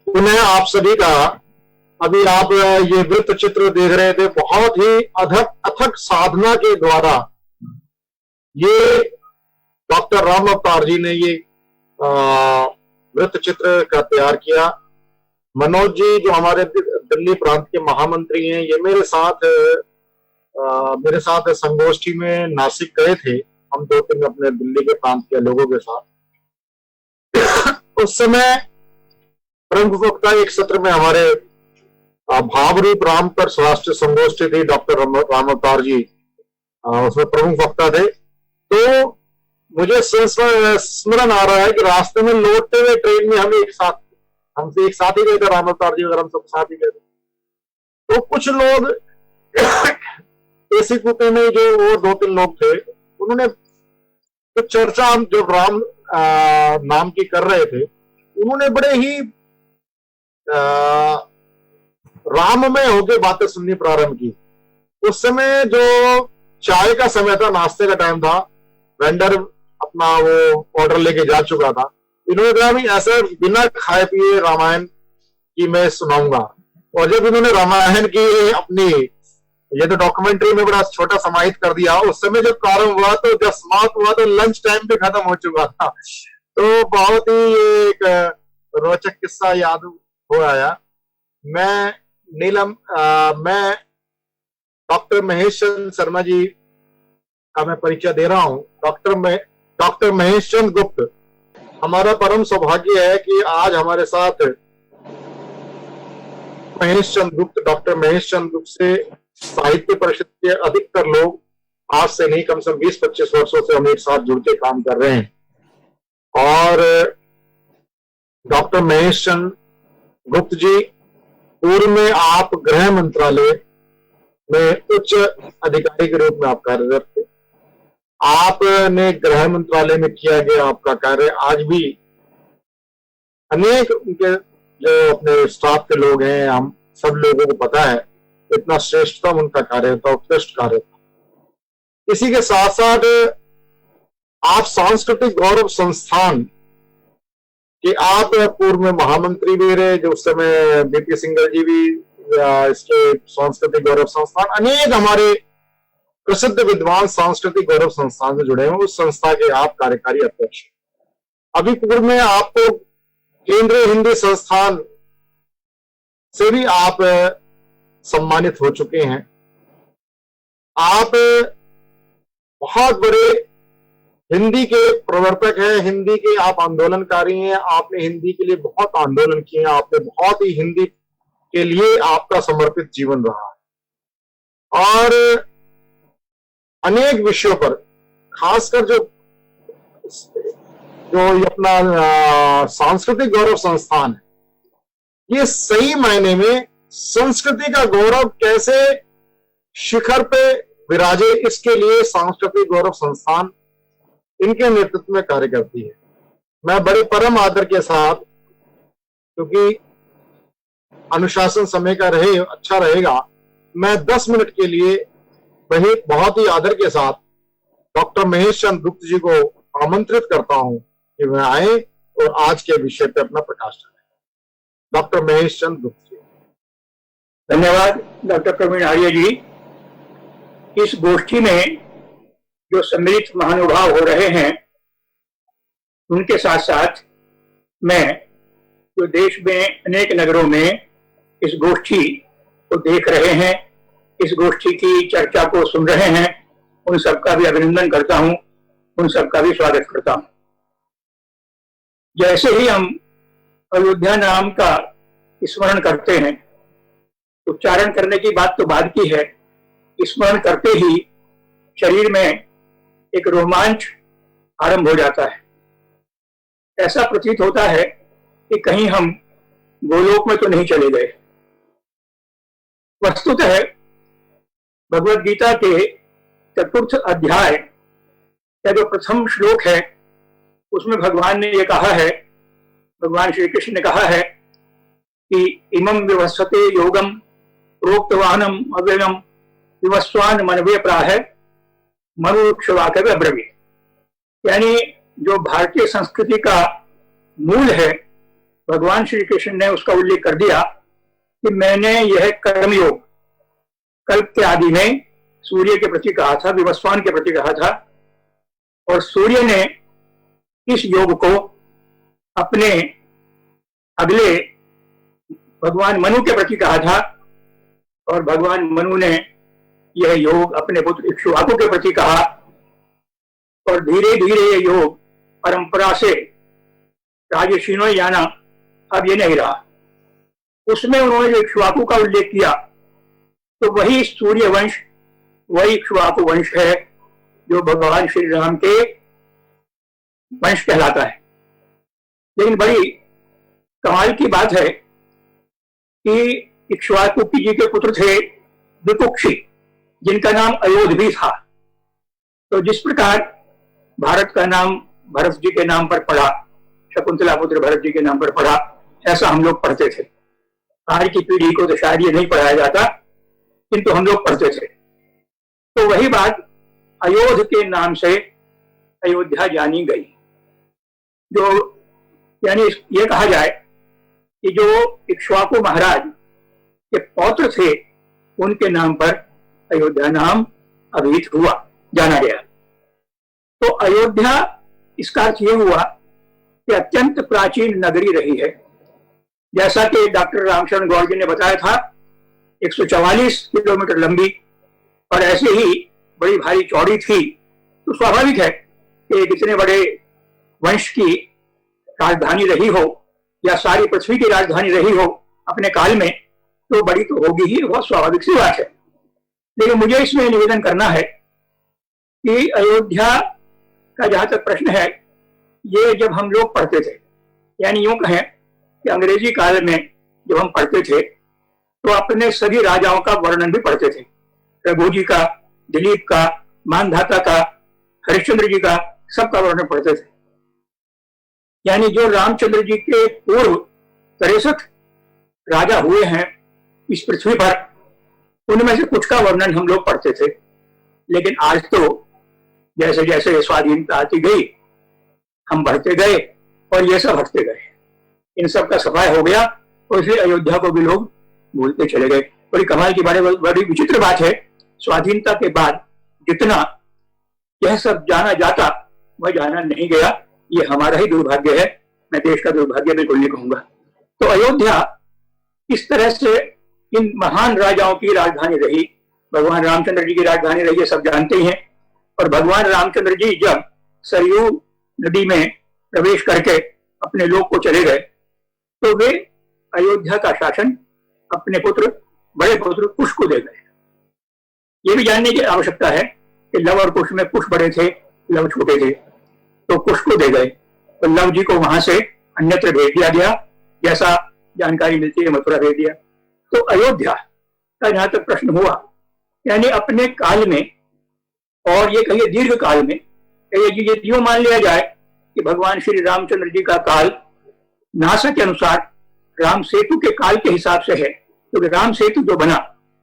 पुनः आप सभी का, अभी आप ये वृत्त चित्र देख रहे थे, बहुत ही अथक साधना के द्वारा ये डॉक्टर राम अवतार जी ने ये वृत्त चित्र का तैयार किया। मनोज जी जो हमारे दिल्ली प्रांत के महामंत्री हैं, ये मेरे साथ संगोष्ठी में नासिक गए थे, हम 2-3 अपने दिल्ली के प्रांत के लोगों के साथ। उस समय प्रमुख वक्ता एक सत्र में हमारे भावरूप राम पर राष्ट्रीय संगोष्ठी थी, डॉक्टर राम अवतार जी उसमें प्रमुख वक्ता थे। तो मुझे स्मरण आ रहा है कि रास्ते में लौटते हुए ट्रेन में हमसे एक साथ ही गए थे, राम अवतार जी वगैरह हम सब साथ ही गए थे। तो कुछ लोग एसी कूपे में जो वो 2-3 लोग थे, उन्होंने तो चर्चा हम जो राम नाम की कर रहे थे, उन्होंने बड़े ही राममय होकर बातें सुननी प्रारंभ की। उस समय जो चाय का समय था, नाश्ते का टाइम था, वेंडर अपना वो ऑर्डर लेके जा चुका था। इन्होंने कहा भी ऐसा बिना खाए पिए रामायण की मैं सुनाऊंगा। और जब इन्होंने रामायण की अपनी ये तो डॉक्यूमेंट्री में बड़ा छोटा समाहित कर दिया, उस समय जब प्रारंभ हुआ तो जब समाप्त हुआ तो लंच टाइम पे खत्म हो चुका था। तो बहुत ही एक रोचक किस्सा याद हो आया। मैं डॉक्टर महेश चंद्र शर्मा जी का मैं परिचय दे रहा हूं। डॉक्टर महेश चंद्र गुप्त, हमारा परम सौभाग्य है कि आज हमारे साथ डॉक्टर महेश चंद्र गुप्त से साहित्य परिषद के अधिकतर लोग आज से नहीं कम से कम 20-25 वर्षों से हम एक साथ जुड़ के काम कर रहे हैं। और डॉक्टर महेश चंद्र गुप्त जी, पूर्व में आप गृह मंत्रालय में उच्च अधिकारी के रूप में आप कार्यरत थे। आपने गृह मंत्रालय में किया गया आपका कार्य आज भी अनेक उनके जो अपने स्टाफ के लोग हैं, हम सब लोगों को पता है इतना श्रेष्ठतम उनका कार्य था, उत्कृष्ट कार्य था। इसी के साथ साथ आप सांस्कृतिक गौरव संस्थान कि आप पूर्व में महामंत्री भी रहे, जो उस समय बीपी सिंगल जी भी इसके सांस्कृतिक गौरव संस्थान, अनेक हमारे प्रसिद्ध विद्वान सांस्कृतिक गौरव संस्थान से जुड़े हैं, उस संस्था के आप कार्यकारी अध्यक्ष। अभी पूर्व में आपको केंद्रीय हिंदी संस्थान से भी आप सम्मानित हो चुके हैं। आप बहुत बड़े हिंदी के प्रवर्तक हैं, हिंदी के आप आंदोलनकारी हैं। आपने हिंदी के लिए बहुत आंदोलन किए हैं, आपने बहुत ही हिंदी के लिए आपका समर्पित जीवन रहा है। और अनेक विषयों पर, खासकर जो अपना सांस्कृतिक गौरव संस्थान है, ये सही मायने में संस्कृति का गौरव कैसे शिखर पे विराजे, इसके लिए सांस्कृतिक गौरव संस्थान इनके नेतृत्व में कार्य करती है। मैं बड़े परम आदर के साथ, क्योंकि अनुशासन समय का अच्छा रहेगा, मैं 10 मिनट के लिए वही बहुत ही आदर के साथ डॉक्टर महेश चंद्र गुप्त जी को आमंत्रित करता हूं कि वह आए और आज के विषय पर अपना प्रकाश डालें। डॉक्टर महेश चंद्र गुप्त जी। धन्यवाद डॉक्टर प्रवीण आर्य जी। इस गोष्ठी में जो सम्मिलित महानुभाव हो रहे हैं, उनके साथ साथ मैं जो देश में अनेक नगरों में इस गोष्ठी को देख रहे हैं, इस गोष्ठी की चर्चा को सुन रहे हैं, उन सबका भी अभिनंदन करता हूं, उन सबका भी स्वागत करता हूं। जैसे ही हम अयोध्या नाम का स्मरण करते हैं, उच्चारण करने की बात तो बाद की है, स्मरण करते ही शरीर में एक रोमांच आरंभ हो जाता है। ऐसा प्रतीत होता है कि कहीं हम गोलोक में तो नहीं चले गए। वस्तुतः भगवद गीता के 4th अध्याय का जो प्रथम श्लोक है, उसमें भगवान ने ये कहा है, भगवान श्री कृष्ण ने कहा है कि इमं विवस्वते योगम प्रोक्तवानम अव्ययम विवस्वान मनवे प्राह मनुक्षवाकव्य ब्रवीत। यानी जो भारतीय संस्कृति का मूल है, भगवान श्री कृष्ण ने उसका उल्लेख कर दिया कि मैंने यह कर्मयोग कल्प के आदि में सूर्य के प्रति कहा था, विवस्वान के प्रति कहा था, और सूर्य ने इस योग को अपने अगले भगवान मनु के प्रति कहा था, और भगवान मनु ने यह योग अपने पुत्र इक्ष्वाकु के प्रति कहा, और धीरे धीरे यह योग परंपरा से राजर्षियों याना अब ये नहीं रहा। उसमें उन्होंने जो इक्ष्वाकु का उल्लेख किया, तो वही सूर्य वंश, वही इक्ष्वाकु वंश है जो भगवान श्री राम के वंश कहलाता है। लेकिन बड़ी कमाल की बात है कि इक्ष्वाकु जी के पुत्र थे विकुक्षी, जिनका नाम अयोध्या भी था। तो जिस प्रकार भारत का नाम भरत जी के नाम पर पड़ा, शकुंतला पुत्र भरत जी के नाम पर पड़ा, ऐसा हम लोग पढ़ते थे। आज की पीढ़ी को तो शायद ये नहीं पढ़ाया जाता, किंतु हम लोग पढ़ते थे। तो वही बात अयोध्या के नाम से अयोध्या जानी गई। जो यानी ये कहा जाए कि जो इक्ष्वाकु महाराज के पौत्र थे, उनके नाम पर अयोध्या नाम अभिहित हुआ, जाना गया। तो अयोध्या, इसका अर्थ ये हुआ कि अत्यंत प्राचीन नगरी रही है। जैसा कि डॉक्टर रामशरण गौड़ जी ने बताया था, 144 किलोमीटर लंबी और ऐसे ही बड़ी भारी चौड़ी थी। तो स्वाभाविक है कि कितने बड़े वंश की राजधानी रही हो या सारी पृथ्वी की राजधानी रही हो अपने काल में, तो बड़ी तो होगी ही, बहुत स्वाभाविक सी बात है। लेकिन मुझे इसमें निवेदन करना है कि अयोध्या का जहां तक प्रश्न है, ये जब हम लोग पढ़ते थे, यानी यूं कहें कि अंग्रेजी काल में जब हम पढ़ते थे, तो अपने सभी राजाओं का वर्णन भी पढ़ते थे। रघु जी का, दिलीप का, मानधाता का, हरिश्चंद्र जी का, सबका वर्णन पढ़ते थे। यानी जो रामचंद्र जी के पूर्व 63 राजा हुए हैं इस पृथ्वी पर, उनमें से कुछ का वर्णन हम लोग पढ़ते थे। लेकिन आज तो जैसे जैसे स्वाधीनता आती गई, हम बढ़ते गए और ये सब हटते गए, इन सब का सफाया हो गया और इसलिए अयोध्या को भी लोग भूलते चले गए। बड़ी कमाल की बात, बड़ी विचित्र बात है, स्वाधीनता के बाद जितना यह सब जाना जाता वह जाना नहीं गया। ये हमारा ही दुर्भाग्य है, मैं देश का दुर्भाग्य बिल्कुल नहीं कहूंगा। तो अयोध्या इस तरह से इन महान राजाओं की राजधानी रही, भगवान रामचंद्र जी की राजधानी रही, ये सब जानते ही हैं। और भगवान रामचंद्र जी जब सरयू नदी में प्रवेश करके अपने लोक को चले गए, तो वे अयोध्या का शासन अपने पुत्र, बड़े पुत्र कुश को दे गए। ये भी जानने की आवश्यकता है कि लव और कुश में कुश बड़े थे, लव छोटे थे, तो कुश को दे गए। तो लव जी को वहां से अन्यत्र भेज दिया गया, जैसा जानकारी मिलती है मथुरा भेज दिया। तो अयोध्या का जहां तक प्रश्न हुआ, यानी अपने काल में, और ये कहिए दीर्घ काल में, ये यूं मान लिया जाए कि भगवान श्री रामचंद्र जी का काल नासा के अनुसार राम सेतु के काल के हिसाब से है, क्योंकि राम सेतु जो बना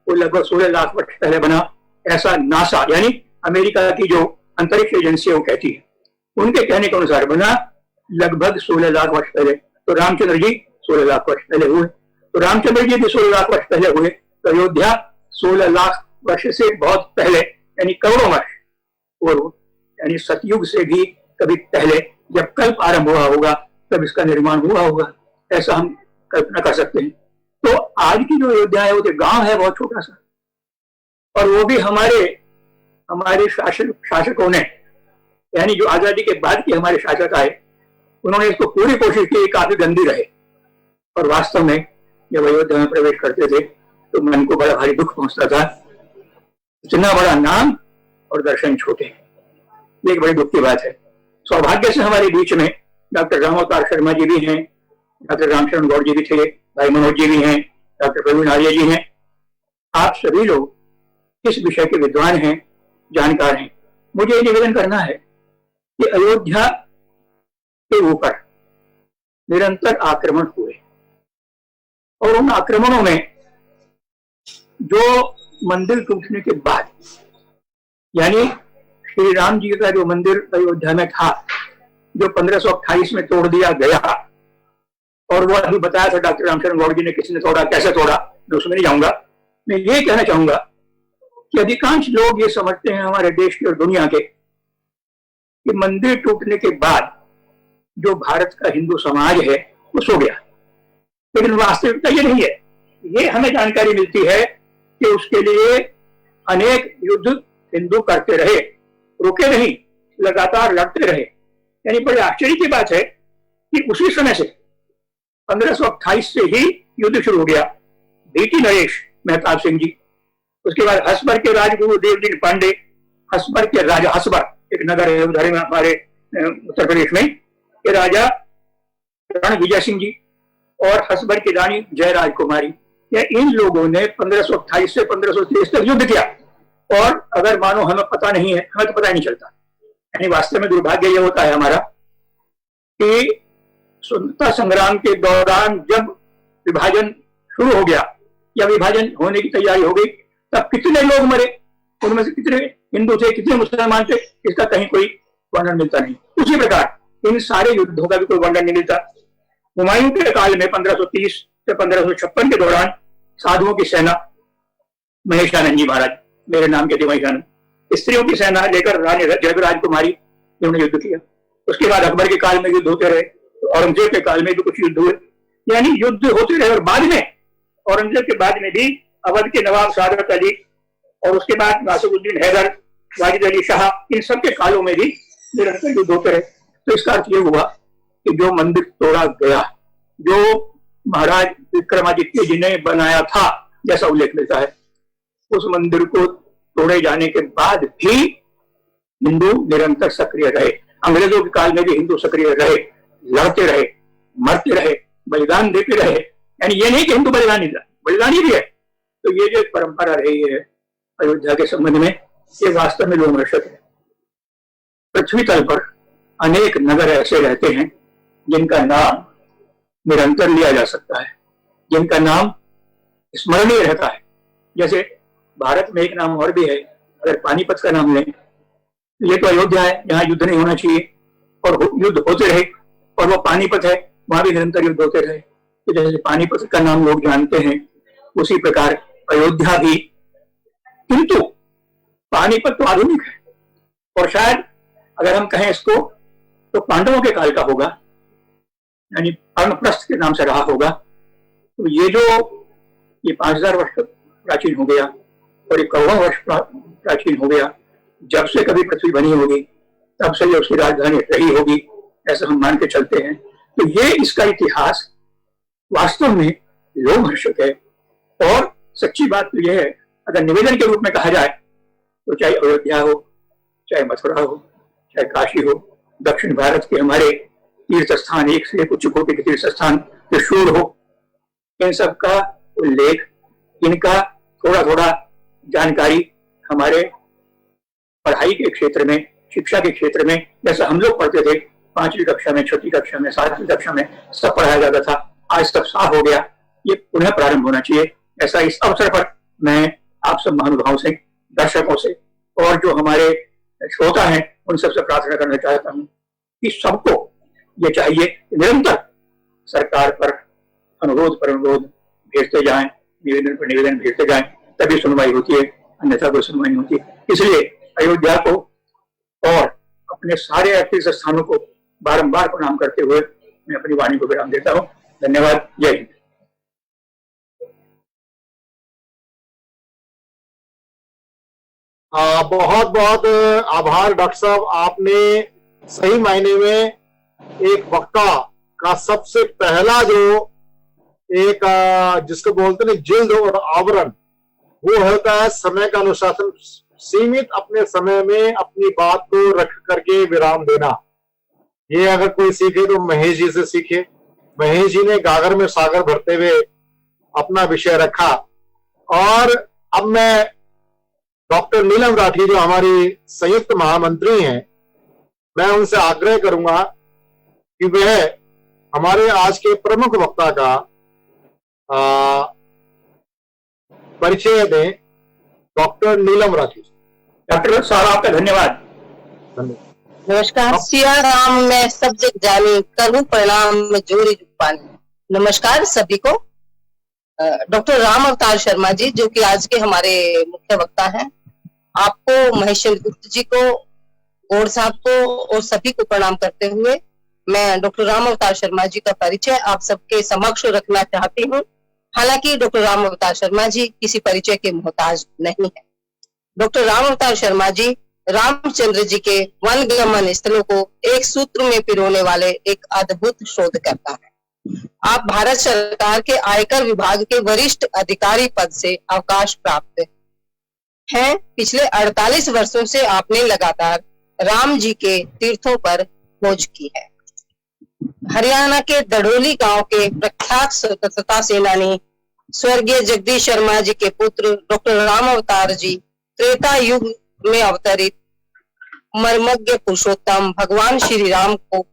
वो लगभग 16 लाख वर्ष पहले बना, ऐसा नासा यानी अमेरिका की जो अंतरिक्ष एजेंसी है वो कहती है। उनके कहने के अनुसार बना लगभग 16 लाख वर्ष पहले। तो रामचंद्र जी 16 लाख वर्ष पहले हुए, तो रामचंद्र जी भी 16 लाख वर्ष पहले हुए, तो अयोध्या 16 लाख वर्ष से बहुत पहले, यानी करोड़ों वर्ष पूर्व, यानी सतयुग से भी कभी पहले, जब कल्प आरंभ हुआ होगा तब इसका निर्माण हुआ होगा, ऐसा हम कल्पना कर सकते हैं। तो आज की जो अयोध्या है वो तो गांव है बहुत छोटा सा, और वो भी हमारे शासकों ने, यानी जो आजादी के बाद के हमारे शासक आए, उन्होंने इसको पूरी कोशिश की काफी गंदी रहे। और वास्तव में जब अयोध्या में प्रवेश करते थे तो मन को बड़ा भारी दुख पहुंचता था, इतना बड़ा नाम और दर्शन छोटे। ये एक बड़ी दुख की बात है। सौभाग्य से हमारे बीच में डॉक्टर रामअवतार शर्मा जी भी हैं, डॉक्टर रामशरण गौड़ जी भी थे, भाई मनोज जी भी हैं, डॉक्टर प्रवीण आर्य जी हैं। आप सभी लोग इस विषय के विद्वान हैं, जानकार हैं। मुझे ये निवेदन करना है कि अयोध्या के ऊपर निरंतर आक्रमण हुए, और उन आक्रमणों में जो मंदिर टूटने के बाद, यानी श्री राम जी का जो मंदिर अयोध्या में था, जो 1528 में तोड़ दिया गया, और वो अभी बताया था डॉक्टर रामशरण गौड़ जी ने किसने तोड़ा, कैसे तोड़ा, मैं उसमें नहीं जाऊंगा। मैं ये कहना चाहूंगा कि अधिकांश लोग ये समझते हैं हमारे देश के और दुनिया के कि मंदिर टूटने के बाद जो भारत का हिंदू समाज है वो सो गया, लेकिन वास्तविकता ये नहीं है। ये हमें जानकारी मिलती है कि उसके लिए अनेक युद्ध हिंदू करते रहे, रुके नहीं, लगातार लड़ते रहे। यानी बड़े आश्चर्य की बात है कि उसी समय से 1528 से ही युद्ध शुरू हो गया। बीटी नरेश मेहताब सिंह जी, उसके बाद हसबर के राजगुरु देवदीन पांडे, हसबर के राजा, हसबर एक नगर है उधर में हमारे उत्तर प्रदेश में, के राजा रणविजय सिंह जी और हसबर की रानी जयराज कुमारी, या इन लोगों ने 1528 से 1530 तक युद्ध किया। और अगर मानो हमें पता नहीं है, हमें तो पता ही नहीं चलता। यानी वास्तव में दुर्भाग्य यह होता है हमारा कि स्वतंत्रता संग्राम के दौरान जब विभाजन शुरू हो गया या विभाजन होने की तैयारी हो गई, तब कितने लोग मरे, उनमें से कितने हिंदू थे, कितने मुसलमान थे, इसका कहीं कोई वर्णन मिलता नहीं। उसी प्रकार इन सारे युद्धों का भी कोई वर्णन नहीं मिलता। हुमायूं के काल में 1530 से 1556 के दौरान साधुओं की सेना, महेशानंद जी महाराज, मेरे नाम के थे महेशानंद, स्त्रियों की सेना लेकर रानी जयराज कुमारी, इन्होंने युद्ध किया। उसके बाद अकबर के काल में युद्ध होते रहे, औरंगजेब के काल में भी कुछ युद्ध हुए, यानी युद्ध होते रहे। और बाद में औरंगजेब के बाद में भी अवध के नवाब सादत अली और उसके बाद नासिरुद्दीन हैदर, वाजिद अली शाह, इन सब के कालों में भी निरंतर युद्ध होते रहे। तो इसका अर्थ ये हुआ कि जो मंदिर तोड़ा गया, जो महाराज विक्रमादित्य जी ने बनाया था, जैसा उल्लेख मिलता है, उस मंदिर को तोड़े जाने के बाद भी हिंदू निरंतर सक्रिय रहे। अंग्रेजों के काल में भी हिंदू सक्रिय रहे, लड़ते रहे, मरते रहे, बलिदान देते रहे। यानी ये नहीं कि हिंदू बलिदानी भी है। तो ये जो परंपरा रही है अयोध्या के संबंध में, ये वास्तव में लोमहर्षक है। पृथ्वी तल पर अनेक नगर ऐसे रहते हैं जिनका नाम निरंतर लिया जा सकता है, जिनका नाम स्मरणीय रहता है। जैसे भारत में एक नाम और भी है, अगर पानीपत का नाम लें, ये तो अयोध्या है, यहाँ युद्ध नहीं होना चाहिए और युद्ध होते रहे, और वो पानीपत है, वहां भी निरंतर युद्ध होते रहे। तो जैसे पानीपत का नाम लोग जानते हैं, उसी प्रकार अयोध्या भी। किंतु पानीपत तो आधुनिक है, और शायद अगर हम कहें इसको तो पांडवों के काल का होगा, यानी पर्णप्रस्थ के नाम से रहा होगा। तो ये 5000 वर्ष प्राचीन हो गया और 51 वर्ष प्राचीन हो गया। जब से कभी पृथ्वी बनी होगी तब से ये उसकी राजधानी रही होगी, ऐसा हम मान के चलते हैं। तो ये इसका इतिहास वास्तव में लोमहर्षक है। और सच्ची बात तो यह है, अगर निवेदन के रूप में कहा जाए तो चाहे अयोध्या हो, चाहे मथुरा हो, चाहे काशी हो, दक्षिण भारत के हमारे तीर्थ स्थान, एक से उच्च कोटि के तीर्थ स्थान, त्रिशूर हो, इन सब का उल्लेख, इनका थोड़ा थोड़ा जानकारी हमारे पढ़ाई के क्षेत्र में, शिक्षा के क्षेत्र में, जैसा हम लोग पढ़ते थे 5वीं कक्षा में, 6वीं कक्षा में, 7वीं कक्षा में, सब पढ़ाया जाता था, आज तक साफ हो गया। ये पुनः प्रारंभ होना चाहिए। ऐसा इस अवसर पर मैं आप सब महानुभावों से, दर्शकों से और जो हमारे श्रोता हैं उन सबसे प्रार्थना करना चाहता हूँ कि सबको ये चाहिए निरंतर सरकार पर अनुरोध पर अनुरोध भेजते जाएं, निवेदन पर निवेदन भेजते जाएं, तभी सुनवाई होती है, अन्यथा कोई सुनवाई नहीं होती। इसलिए अयोध्या को और अपने सारे तीर्थ स्थानों को बारंबार प्रणाम करते हुए मैं अपनी वाणी को विराम देता हूँ। धन्यवाद। जय हिंद। बहुत बहुत आभार डॉक्टर साहब, आपने सही मायने में एक वक्ता का सबसे पहला जो एक जिसको बोलते हैं जिल्द और आवरण, वो होता है समय का अनुशासन, सीमित अपने समय में अपनी बात को रख करके विराम देना। ये अगर कोई सीखे तो महेश जी से सीखे। महेश जी ने गागर में सागर भरते हुए अपना विषय रखा। और अब मैं डॉक्टर नीलम राठी जो हमारी संयुक्त महामंत्री हैं, मैं उनसे आग्रह करूंगा कि वह हमारे आज के प्रमुख वक्ता का परिचय दें। डॉक्टर नीलम राठी। डॉक्टर साहब आपका धन्यवाद। नमस्कार। सिया राम में सब जग जानी, करूं प्रणाम में जोरी रूपानी। नमस्कार सभी को। डॉक्टर राम अवतार शर्मा जी जो कि आज के हमारे मुख्य वक्ता हैं, आपको महेश गुप्त जी को, गौड़ साहब को और सभी को प्रणाम करते हुए मैं डॉक्टर राम अवतार शर्मा जी का परिचय आप सबके समक्ष रखना चाहती हूँ। हालांकि डॉक्टर राम अवतार शर्मा जी किसी परिचय के मोहताज नहीं है। डॉक्टर राम अवतार शर्मा जी रामचंद्र जी के वन गमन स्थलों को एक सूत्र में पिरोने वाले एक अद्भुत शोधकर्ता है। आप भारत सरकार के आयकर विभाग के वरिष्ठ अधिकारी पद से अवकाश प्राप्त हैं। पिछले 48 वर्षों से आपने लगातार राम जी के तीर्थों पर खोज की है। हरियाणा के दड़ोली गांव के प्रख्यात स्वतंत्रता सेनानी स्वर्गीय जगदीश शर्मा जी के पुत्र डॉक्टर राम अवतार जी त्रेता युग में अवतरित मर्मज्ञ पुरुषोत्तम भगवान श्री राम को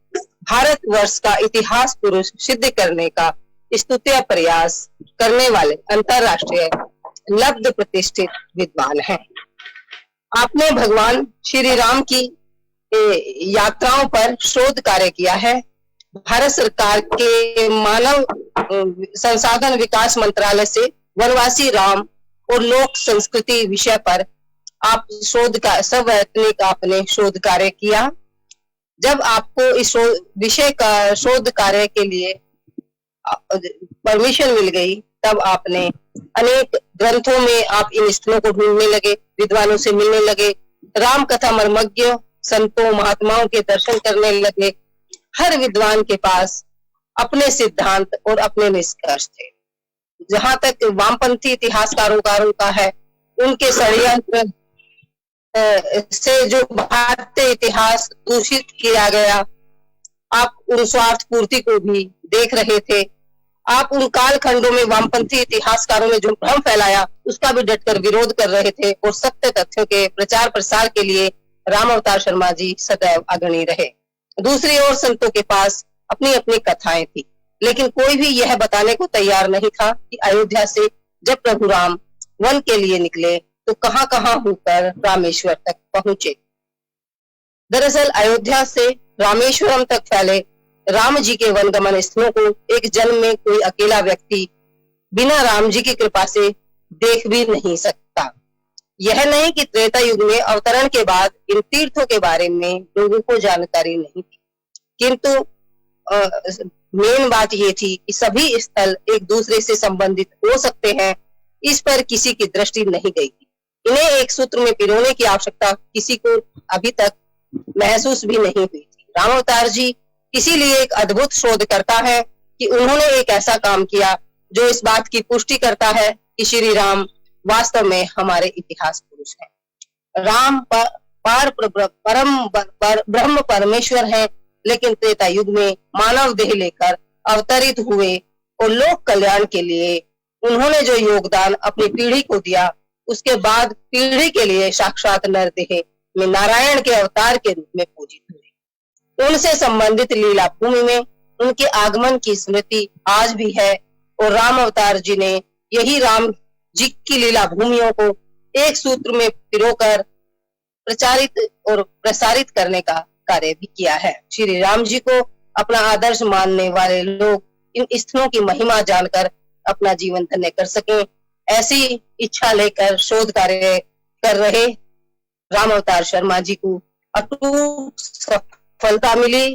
भारतवर्ष का इतिहास पुरुष सिद्ध करने का स्तुत्य प्रयास करने वाले अंतरराष्ट्रीय लब्ध प्रतिष्ठित विद्वान हैं। आपने भगवान श्री राम की यात्राओं पर शोध कार्य किया है। भारत सरकार के मानव संसाधन विकास मंत्रालय से वनवासी राम और लोक संस्कृति विषय पर आप सवैतनिक आपने शोध कार्य किया। जब आपको इस विषय का शोध कार्य के लिए परमिशन मिल गई, तब आपने अनेक ग्रंथों में आप इन स्थलों को ढूंढने लगे, विद्वानों से मिलने लगे, राम कथा मर्मज्ञ संतों महात्माओं के दर्शन करने लगे। हर विद्वान के पास अपने सिद्धांत और अपने निष्कर्ष थे। जहां तक वामपंथी इतिहासकारों का है, उनके षड्यंत्र से जो भारतीय इतिहास दूषित किया गया, आप उन स्वार्थ पूर्ति को भी देख रहे थे। आप उन काल खंडों में वामपंथी इतिहासकारों ने जो भ्रम फैलाया, उसका भी डटकर विरोध कर रहे थे और सत्य तथ्यों के प्रचार प्रसार के लिए राम अवतार शर्मा जी सदैव अग्रणी रहे। दूसरी ओर संतों के पास अपनी अपनी कथाएं थी, लेकिन कोई भी यह बताने को तैयार नहीं था कि अयोध्या से जब प्रभु राम वन के लिए निकले तो कहां कहां होकर रामेश्वर तक पहुंचे। दरअसल अयोध्या से रामेश्वरम तक फैले राम जी के वनगमन स्थलों को एक जन्म में कोई अकेला व्यक्ति बिना राम जी की कृपा से देख भी नहीं सकता। यह नहीं कि त्रेता युग में अवतरण के बाद इन तीर्थों के बारे में लोगों को जानकारी नहीं थी, किंतु मेन बात ये थी कि सभी स्थल एक दूसरे से संबंधित हो सकते हैं, इस पर किसी की दृष्टि नहीं गई थी। इन्हें एक सूत्र में पिरोने की आवश्यकता किसी को अभी तक महसूस भी नहीं हुई थी। राम अवतार जी इसीलिए एक अद्भुत शोधकर्ता है कि उन्होंने एक ऐसा काम किया जो इस बात की पुष्टि करता है कि श्री राम वास्तव में हमारे इतिहास पुरुष हैं। राम परम ब्रह्म परमेश्वर हैं, लेकिन त्रेता युग में मानव देह लेकर अवतरित हुए और लोक कल्याण के लिए उन्होंने जो योगदान अपनी पीढ़ी को दिया, उसके बाद पीढ़ी के लिए साक्षात नरदेह में नारायण के अवतार के रूप में पूजित हुए। उनसे संबंधित लीला भूमि में उनके आगमन की स्मृति आज भी है और राम अवतार जी ने यही राम जी की लीला भूमियों को एक सूत्र में पिरोकर प्रचारित और प्रसारित करने का कार्य भी किया है। श्री राम जी को अपना आदर्श मानने वाले लोग इन स्थलों की महिमा जानकर अपना जीवन धन्य कर सकें, ऐसी इच्छा लेकर शोध कार्य कर रहे राम अवतार शर्मा जी को अटूट सफलता मिली,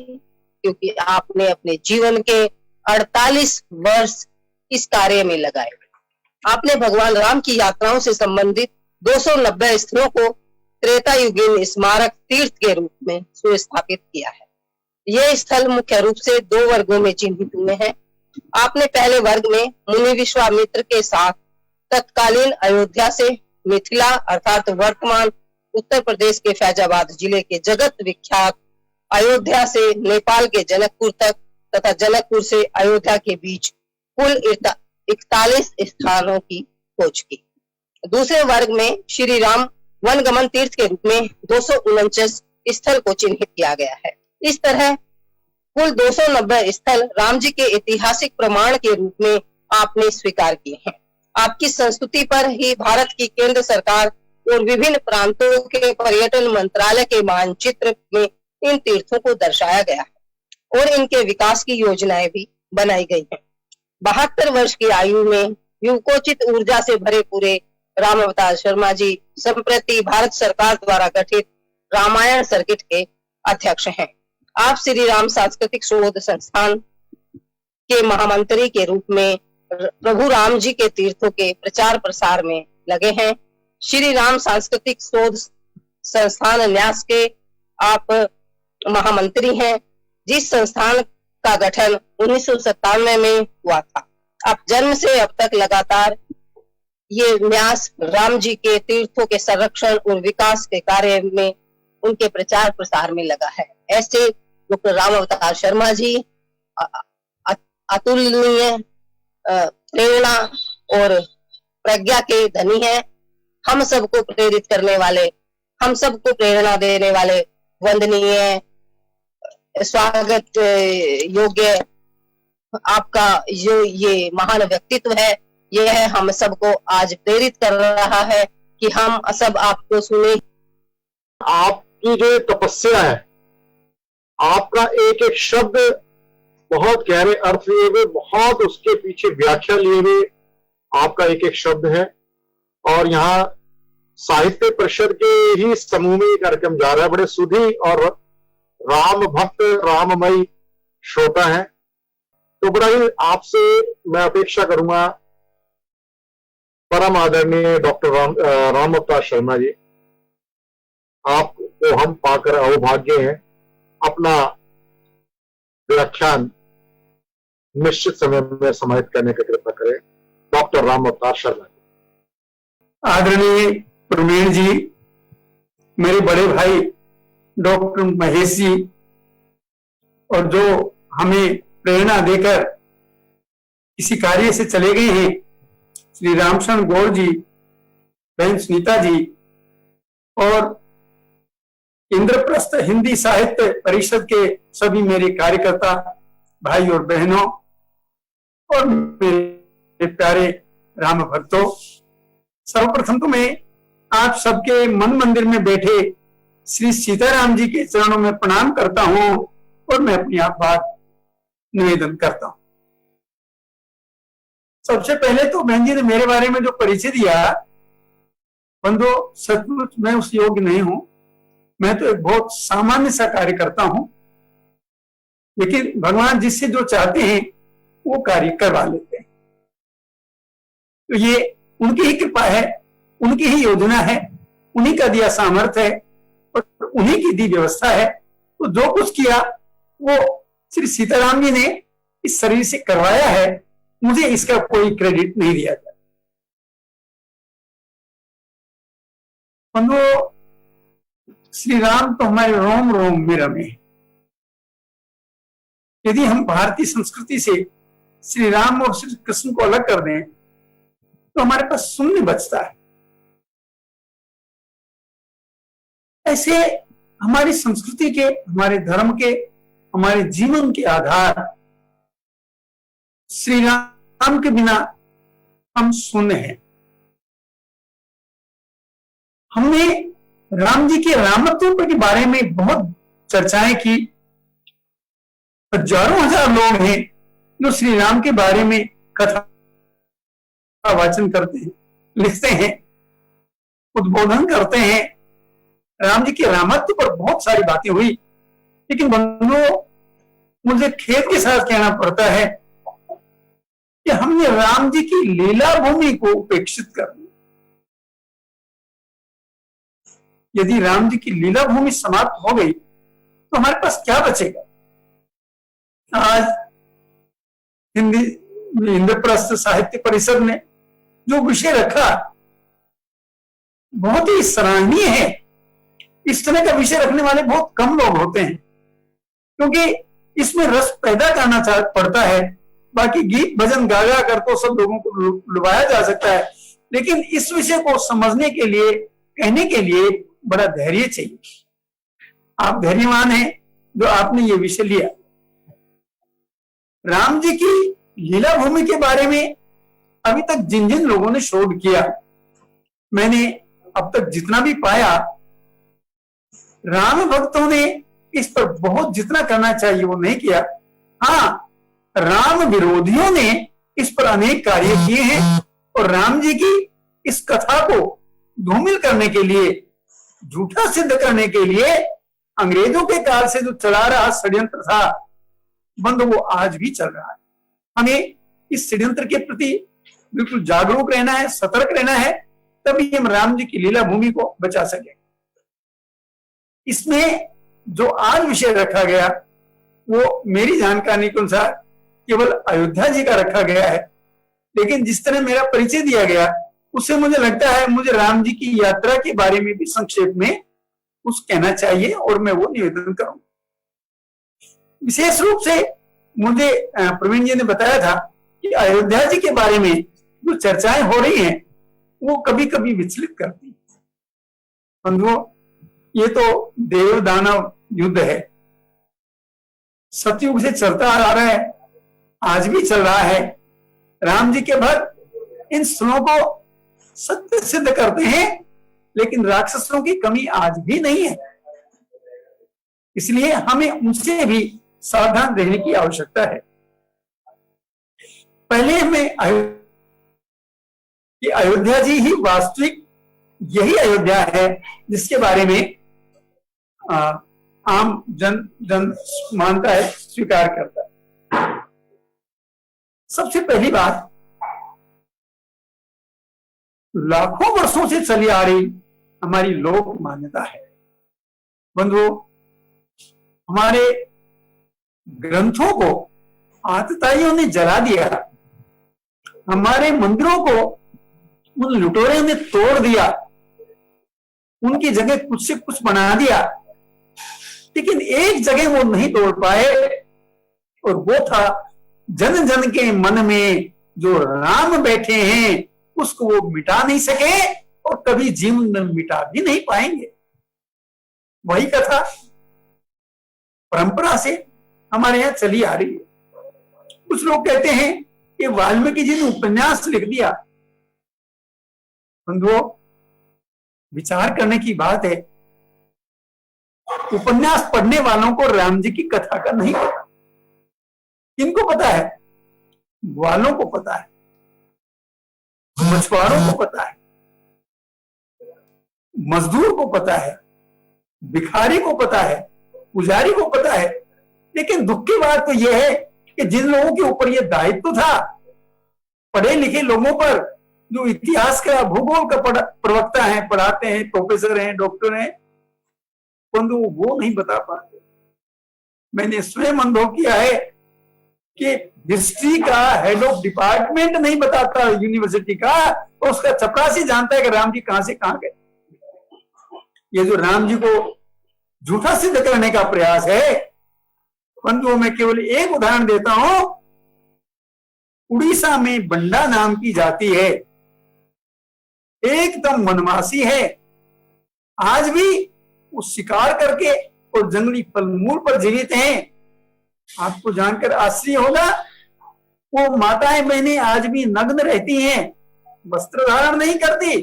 क्योंकि आपने अपने जीवन के 48 वर्ष इस कार्य में लगाए। आपने भगवान राम की यात्राओं से संबंधित 290 स्थलों को त्रेता युगीन स्मारक तीर्थ के रूप में सुस्थापित किया है। ये स्थल मुख्य रूप से 2 वर्गों में चिन्हित हुए हैं। आपने पहले वर्ग में मुनि विश्वामित्र के साथ तत्कालीन अयोध्या से मिथिला अर्थात वर्तमान उत्तर प्रदेश के फैजाबाद जिले के जगत विख्यात अयोध्या से नेपाल के जनकपुर तक तथा जनकपुर से अयोध्या के बीच कुल 41 स्थानों की खोज की। दूसरे वर्ग में श्री राम वनगमन तीर्थ के रूप में 249 स्थल को चिन्हित किया गया है। इस तरह कुल 290 स्थल राम जी के ऐतिहासिक प्रमाण के रूप में आपने स्वीकार किए हैं। आपकी संस्तुति पर ही भारत की केंद्र सरकार और विभिन्न प्रांतों के पर्यटन मंत्रालय के मानचित्र में इन तीर्थों को दर्शाया गया है और इनके विकास की योजनाएं भी बनाई गई हैं। 72 वर्ष की आयु में युवकोचित ऊर्जा से भरे पूरे राम अवतार शर्मा जी संप्रति भारत सरकार द्वारा गठित रामायण सर्किट के अध्यक्ष हैं। आप श्री राम सांस्कृतिक शोध संस्थान के महामंत्री के रूप में प्रभु राम जी के तीर्थों के प्रचार प्रसार में लगे हैं। श्री राम सांस्कृतिक शोध संस्थान न्यास के आप महामंत्री हैं, जिस संस्थान का गठन 1997 में हुआ था। अब जन्म से अब तक लगातार ये न्यास राम जी के तीर्थों के संरक्षण और विकास के कार्य में, उनके प्रचार प्रसार में लगा है। ऐसे डॉक्टर राम अवतार शर्मा जी अतुलनीय प्रेरणा और प्रज्ञा के धनी हैं। हम सबको प्रेरित करने वाले, हम सबको प्रेरणा देने वाले, वंदनीय, स्वागत योग्य आपका जो ये महान व्यक्तित्व है, यह हम सबको आज प्रेरित कर रहा है कि हम सब आपको सुने। आपकी जो तपस्या है, आपका एक एक शब्द बहुत गहरे अर्थ लिए हुए, बहुत उसके पीछे व्याख्या लिए हुए आपका एक एक शब्द है। और यहाँ साहित्य परिषद के ही समूह में ये कार्यक्रम जा रहा है। बड़े सुधी और राम भक्त, राममयी श्रोता है। तो बड़ा ही आपसे मैं अपेक्षा करूंगा, परम आदरणीय डॉक्टर राम अवतार शर्मा जी, आपको हम पाकर अहोभाग्य हैं। अपना व्याख्यान निश्चित समय में समाहित करने की कृपा करें। डॉक्टर राम अवतार शर्मा जी। आदरणीय प्रवीण जी, मेरे बड़े भाई डॉक्टर महेश जी, और जो हमें प्रेरणा देकर इसी कार्य से चले गए हैं, श्री रामशरण गौर जी, बहन सुनीता जी, और इंद्रप्रस्थ हिंदी साहित्य परिषद के सभी मेरे कार्यकर्ता भाई और बहनों, और मेरे प्यारे राम भक्तों, सर्वप्रथम तो मैं आप सबके मन मंदिर में बैठे श्री सीताराम जी के चरणों में प्रणाम करता हूं और मैं अपनी आभार निवेदन करता हूं। सबसे पहले तो बहन जी ने मेरे बारे में जो परिचय दिया, बंधु सचमुच मैं उस योग्य नहीं हूं। मैं तो एक बहुत सामान्य सा कार्य करता हूं, लेकिन भगवान जिससे जो चाहते हैं वो कार्य करवा लेते हैं। तो ये उनकी ही कृपा है, उनकी ही योजना है, उन्हीं का दिया सामर्थ्य है और उन्हीं की दी व्यवस्था है। तो जो कुछ किया वो श्री सीताराम जी ने इस शरीर से करवाया है, मुझे इसका कोई क्रेडिट नहीं दिया जाता। श्री राम तो हमारे रोम रोम में रमे। यदि हम भारतीय संस्कृति से श्री राम और श्री कृष्ण को अलग कर दें तो हमारे पास शून्य बचता है। ऐसे हमारी संस्कृति के, हमारे धर्म के, हमारे जीवन के आधार श्री राम के बिना हम शून्य हैं। हमने राम जी के रामत्व के बारे में बहुत चर्चाएं की। हजारों हजार लोग हैं जो श्री राम के बारे में कथा वाचन करते हैं, लिखते हैं, उद्बोधन करते हैं। राम जी के रामत्व पर बहुत सारी बातें हुई, लेकिन बंधुओं मुझे खेद के साथ कहना पड़ता है कि हमने राम जी की लीला भूमि को उपेक्षित कर दिया। यदि राम जी की लीला भूमि समाप्त हो गई तो हमारे पास क्या बचेगा? आज हिंदी इंद्रप्रस्थ साहित्य परिषद ने जो विषय रखा बहुत ही सराहनीय है। इस तरह का विषय रखने वाले बहुत कम लोग होते हैं, क्योंकि इसमें रस पैदा करना पड़ता है। बाकी गीत भजन गा गा कर तो सब लोगों को लुभाया जा सकता है, लेकिन इस विषय को समझने के लिए, कहने के लिए बड़ा धैर्य चाहिए। आप धैर्यवान हैं जो आपने ये विषय लिया। राम जी की लीला भूमि के बारे में अभी तक जिन जिन लोगों ने शोध किया, मैंने अब तक जितना भी पाया, राम भक्तों ने इस पर बहुत जितना करना चाहिए वो नहीं किया। हाँ, राम विरोधियों ने इस पर अनेक कार्य किए हैं और राम जी की इस कथा को धूमिल करने के लिए, झूठा सिद्ध करने के लिए अंग्रेजों के काल से जो चला रहा षड्यंत्र था, बंद वो आज भी चल रहा है। हमें इस षड्यंत्र के प्रति बिल्कुल जागरूक रहना है, सतर्क रहना है, तभी हम राम जी की लीला भूमि को बचा सकें। इसमें जो आज विषय रखा गया वो मेरी जानकारी के अनुसार केवल अयोध्या जी का रखा गया है, लेकिन जिस तरह मेरा परिचय दिया गया उससे मुझे लगता है मुझे राम जी की यात्रा के बारे में भी संक्षेप में कुछ कहना चाहिए और मैं वो निवेदन करूंगा। विशेष रूप से मुझे प्रवीण जी ने बताया था कि अयोध्या जी के बारे में जो चर्चाएं हो रही हैं वो कभी कभी विचलित करती हैं। बंधुओं, ये तो देव दानव युद्ध है, सतयुग से चलता आ रहा है, आज भी चल रहा है। राम जी के भक्त इन स्थलों को सत्य सिद्ध करते हैं, लेकिन राक्षसों की कमी आज भी नहीं है, इसलिए हमें उनसे भी सावधान रहने की आवश्यकता है। पहले हमें अयोध्या जी ही वास्तविक यही अयोध्या है जिसके बारे में आम जन मानता है, स्वीकार करता है। सबसे पहली बात, लाखों वर्षों से चली आ रही हमारी लोक मान्यता है। बंधुओं, हमारे ग्रंथों को आतताइयों ने जला दिया, हमारे मंदिरों को उन लुटेरों ने तोड़ दिया, उनकी जगह कुछ से कुछ बना दिया, लेकिन एक जगह वो नहीं तोड़ पाए, और वो था जन जन के मन में जो राम बैठे हैं उसको वो मिटा नहीं सके और कभी जीवन में मिटा भी नहीं पाएंगे। वही कथा परंपरा से हमारे यहां चली आ रही है। कुछ लोग कहते हैं कि वाल्मीकि जी ने उपन्यास लिख दिया। बंधुओं, विचार करने की बात है, उपन्यास पढ़ने वालों को राम जी की कथा का नहीं पता। किनको पता है? ग्वालों को पता है, मछुआरों को पता है, मजदूर को पता है, भिखारी को पता है, पुजारी को पता है। लेकिन दुख की बात तो यह है कि जिन लोगों के ऊपर यह दायित्व था, पढ़े लिखे लोगों पर, जो इतिहास का भूगोल का प्रवक्ता है, पढ़ाते हैं, प्रोफेसर हैं, डॉक्टर हैं, परंतु वो नहीं बता पाते। मैंने स्वयं अनुभव किया है कि हिस्ट्री का हेड ऑफ डिपार्टमेंट नहीं बताता यूनिवर्सिटी का, तो उसका चपरासी जानता है कि राम जी कहां से कहां गए। ये जो राम जी को झूठा सिद्ध करने का प्रयास है, परंतु मैं केवल एक उदाहरण देता हूं। उड़ीसा में बंडा नाम की जाति है, एकदम वनवासी है, आज भी वो शिकार करके और जंगली फल मूल पर जीवित हैं। आपको जानकर आश्चर्य होगा, वो माताएं बहनें आज भी नग्न रहती हैं, वस्त्र धारण नहीं करती।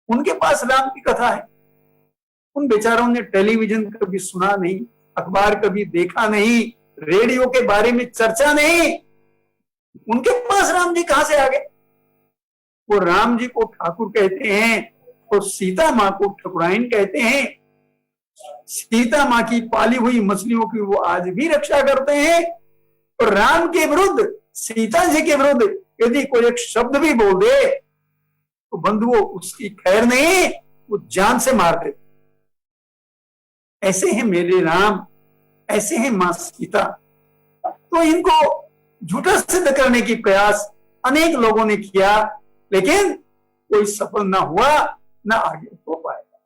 उनके पास राम की कथा है। उन बेचारों ने टेलीविजन कभी सुना नहीं, अखबार कभी देखा नहीं, रेडियो के बारे में चर्चा नहीं। उनके पास राम जी कहां से आ गए? वो राम जी को ठाकुर कहते हैं और सीता माँ को ठकुराइन कहते हैं। सीता माँ की पाली हुई मछलियों की वो आज भी रक्षा करते हैं, और राम के विरुद्ध, सीता जी के विरुद्ध यदि कोई एक शब्द भी बोल दे तो बंधुओं उसकी खैर नहीं, वो जान से मार देते। ऐसे हैं मेरे राम, ऐसे हैं मां सीता। तो इनको झूठा सिद्ध करने की प्रयास अनेक लोगों ने किया, लेकिन कोई सफल ना हुआ, ना आगे हो पाएगा।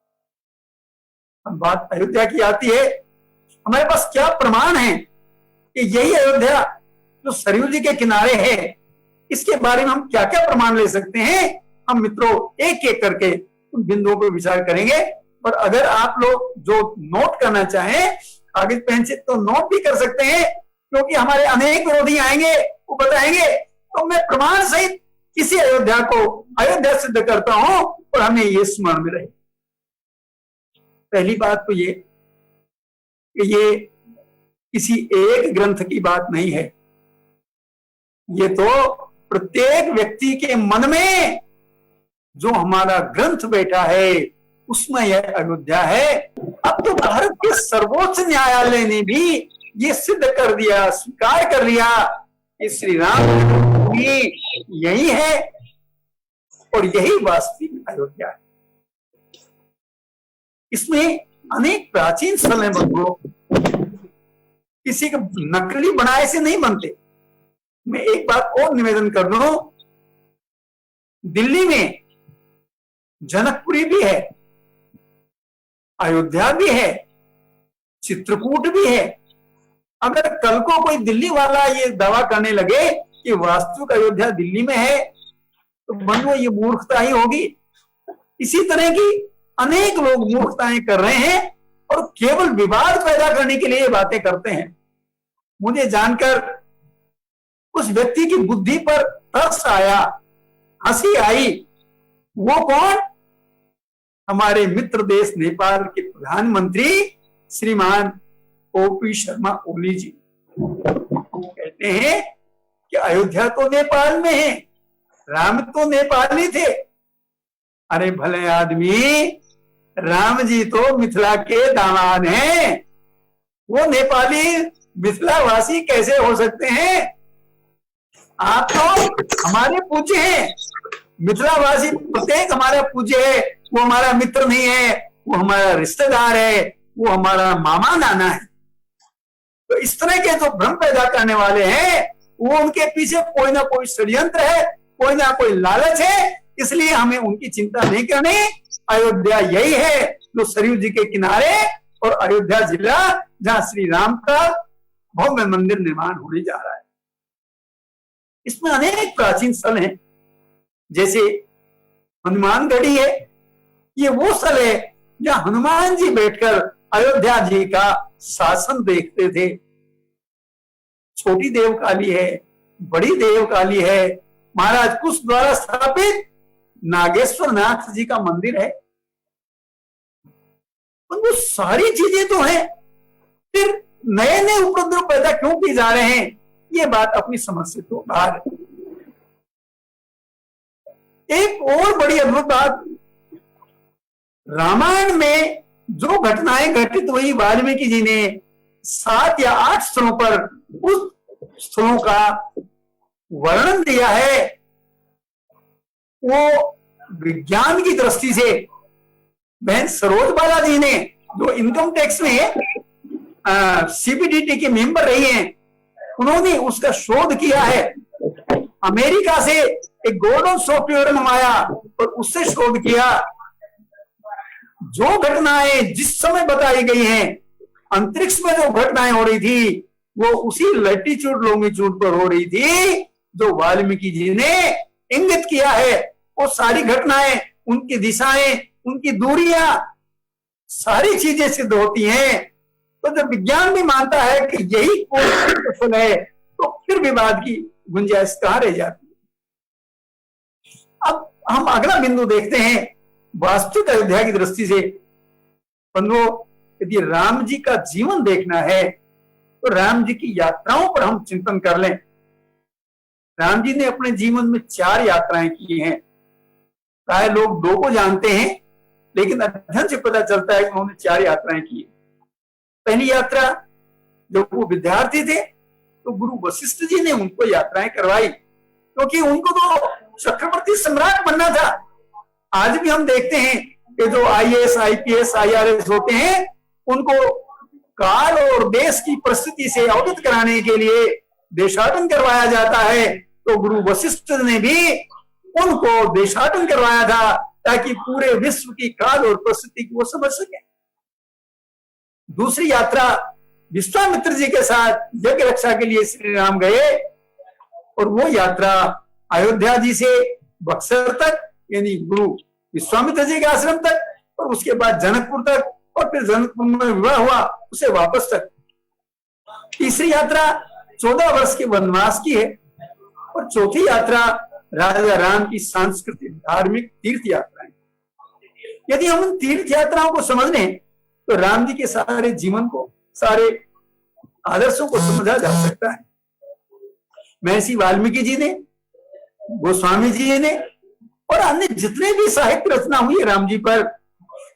अब बात अयोध्या की आती है। हमारे पास क्या प्रमाण है कि यही अयोध्या जो सरयू जी के किनारे है, इसके बारे में हम क्या क्या प्रमाण ले सकते हैं? हम मित्रों एक एक करके उन बिंदुओं पर विचार करेंगे। पर अगर आप लोग जो नोट करना चाहें, कागज पेन से तो नोट भी कर सकते हैं, क्योंकि हमारे अनेक विरोधी आएंगे, वो बताएंगे। तो मैं प्रमाण सहित किसी अयोध्या को अयोध्या सिद्ध करता हूं और हमें ये स्मरण में रहे। पहली बात तो ये कि ये किसी एक ग्रंथ की बात नहीं है, ये तो प्रत्येक व्यक्ति के मन में जो हमारा ग्रंथ बैठा है उसमें यह अयोध्या है। अब तो भारत के सर्वोच्च न्यायालय ने भी ये सिद्ध कर दिया, स्वीकार कर लिया कि श्री राम यही है और यही वास्तविक अयोध्या है। इसमें अनेक प्राचीन स्थल हैं बंधुओं। किसी के नकली बनाए से नहीं बनते। मैं एक बात और निवेदन कर दूं, दिल्ली में जनकपुरी भी है, अयोध्या भी है, चित्रकूट भी है। अगर कल को कोई दिल्ली वाला ये दावा करने लगे कि वास्तविक अयोध्या दिल्ली में है, तो बंधुओं ये मूर्खता ही होगी। इसी तरह की अनेक लोग मूर्खताएं कर रहे हैं और केवल विवाद पैदा करने के लिए ये बातें करते हैं। मुझे जानकर उस व्यक्ति की बुद्धि पर तरस आया, हंसी आई। वो कौन? हमारे मित्र देश नेपाल के प्रधानमंत्री श्रीमान ओपी शर्मा ओली जी। कहते हैं कि अयोध्या तो नेपाल में है, राम तो नेपाली थे। अरे भले आदमी, राम जी तो मिथिला के दामाद हैं, वो नेपाली मिथिलावासी कैसे हो सकते हैं? आप तो हमारे पूज्य हैं, मिथिलावासी प्रत्येक हमारा पूज्य है। वो हमारा मित्र नहीं है, वो हमारा रिश्तेदार है, वो हमारा मामा नाना है। तो इस तरह के जो भ्रम पैदा करने वाले हैं, वो उनके पीछे कोई ना कोई षड्यंत्र है, कोई ना कोई लालच है। इसलिए हमें उनकी चिंता नहीं करनी। अयोध्या यही है जो सरयू जी के किनारे और अयोध्या जिला जहां श्री राम का भव्य मंदिर निर्माण होने जा रहा है। इसमें अनेक प्राचीन स्थल हैं, जैसे हनुमानगढ़ी है। ये वो स्थल है जहां हनुमान जी बैठकर अयोध्या जी का शासन देखते थे। छोटी देवकाली है, बड़ी देवकाली है, महाराज कुश द्वारा स्थापित नागेश्वर नाथ जी का मंदिर है। वो सारी चीजें तो हैं, फिर नए नए उपद्रव पैदा क्यों किए जा रहे हैं? ये बात अपनी समझ से तो बाहर है। एक और बड़ी अद्भुत बात, रामायण में जो घटनाएं घटित हुई, वाल्मीकि जी ने 7 या 8 स्थलों पर उस स्थलों का वर्णन दिया है। वो विज्ञान की दृष्टि से बहन सरोज बाला जी ने, जो इनकम टैक्स में सीबीडीटी के मेंबर रही हैं, उन्होंने उसका शोध किया है। अमेरिका से एक गोल्डन सॉफ्टवेयर मंगाया और उससे शोध किया। जो घटनाएं जिस समय बताई गई हैं, अंतरिक्ष में जो घटनाएं हो रही थी, वो उसी लैटिट्यूड लॉन्गिट्यूड पर हो रही थी जो वाल्मीकि जी ने इंगित किया है। वो सारी घटनाएं, उनकी दिशाएं, उनकी दूरियां, सारी चीजें सिद्ध होती हैं। तो जब विज्ञान भी मानता है कि यही कोई है, तो फिर विवाद की गुंजाइश कहां रह जाती है? अब हम अगला बिंदु देखते हैं वास्तविक अयोध्या की दृष्टि से। यदि राम जी का जीवन देखना है तो राम जी की यात्राओं पर हम चिंतन कर लें। राम जी ने अपने जीवन में 4 यात्राएं की हैं। प्राय लोग 2 को जानते हैं, लेकिन अध्ययन से पता चलता है कि उन्होंने 4 यात्राएं की। पहली यात्रा, जब वो विद्यार्थी थे तो गुरु वशिष्ठ जी ने उनको यात्राएं करवाई, क्योंकि उनको तो चक्रवर्ती सम्राट बनना था। आज भी हम देखते हैं कि जो आईएएस, आईपीएस, आईआरएस होते हैं, उनको काल और देश की परिस्थिति से अवगत कराने के लिए देशाटन करवाया जाता है। तो गुरु वशिष्ठ ने भी उनको देशाटन करवाया था, ताकि पूरे विश्व की काल और परिस्थिति को वो समझ सके। दूसरी यात्रा, विश्वामित्र जी के साथ यज्ञ रक्षा के लिए श्री राम गए, और वो यात्रा अयोध्या जी से बक्सर तक, यानी गुरु विश्वामित्र जी के आश्रम तक, और उसके बाद जनकपुर तक, और फिर जनकपुर में विवाह हुआ, उसे वापस तक। तीसरी यात्रा 14 वर्ष के वनवास की है, और चौथी यात्रा राजा राम की सांस्कृतिक धार्मिक तीर्थ यात्रा है। यदि हम उन तीर्थ यात्राओं को समझ लें तो राम जी के सारे जीवन को, सारे आदर्शों को समझा जा सकता है। महर्षि वाल्मीकि जी ने, गोस्वामी जी ने और अन्य जितने भी साहित्य रचना हुई है राम जी पर,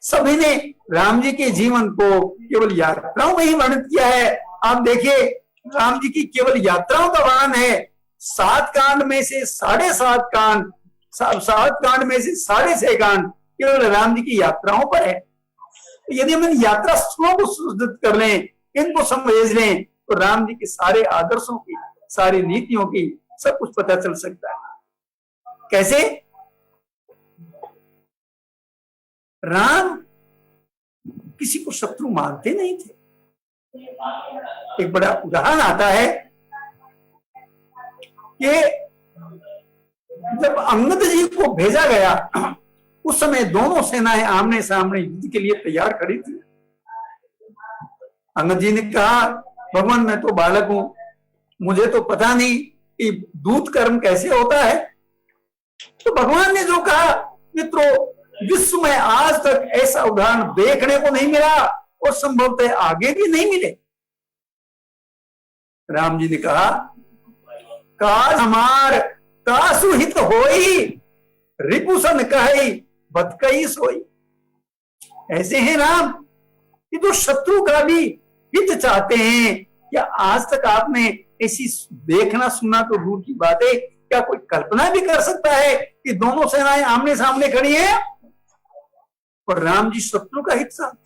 सभी ने राम जी के जीवन को केवल यात्राओं में ही वर्णित किया है। आप देखिए, राम जी की केवल यात्राओं का वर्णन है। 7 कांड में से 7.5 कांड, 7 कांड में से 6.5 कांड केवल राम जी की यात्राओं पर है। यदि हम इन यात्रा स्थलों को सुदृढ़ कर लें, इनको समझ लें, तो राम जी के सारे आदर्शों की, सारी नीतियों की सब कुछ पता चल सकता है। कैसे? राम किसी को शत्रु मानते नहीं थे। एक बड़ा उदाहरण आता है कि जब अंगद जी को भेजा गया, उस समय दोनों सेनाएं आमने सामने युद्ध के लिए तैयार खड़ी थी। अंगद जी ने कहा, भगवान मैं तो बालक हूं, मुझे तो पता नहीं कि दूत कर्म कैसे होता है। तो भगवान ने जो कहा, मित्रों विश्व में आज तक ऐसा उदाहरण देखने को नहीं मिला और संभवतः आगे भी नहीं मिले। राम जी ने कहा, काज हमार कासु हित होई, रिपुसन कही बत कई सोई। ऐसे हैं राम कि जो शत्रु का भी हित चाहते हैं। क्या आज तक आपने ऐसी देखना सुनना तो दूर की बात है, क्या कोई कल्पना भी कर सकता है कि दोनों सेनाएं आमने सामने खड़ी हैं और राम जी शत्रु का हित चाहते?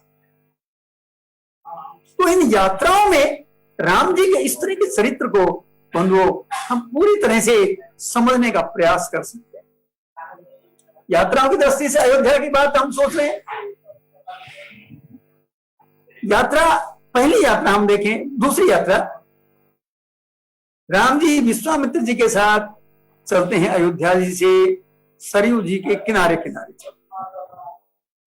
तो इन यात्राओं में राम जी के इस तरह के चरित्र को बंधुओं हम पूरी तरह से समझने का प्रयास कर सकते हैं। यात्राओं की दृष्टि से अयोध्या की बात हम सोच रहे हैं। यात्रा, पहली यात्रा हम देखें, दूसरी यात्रा, राम जी विश्वामित्र जी के साथ चलते हैं अयोध्या जी से सरयू जी के किनारे किनारे चलते।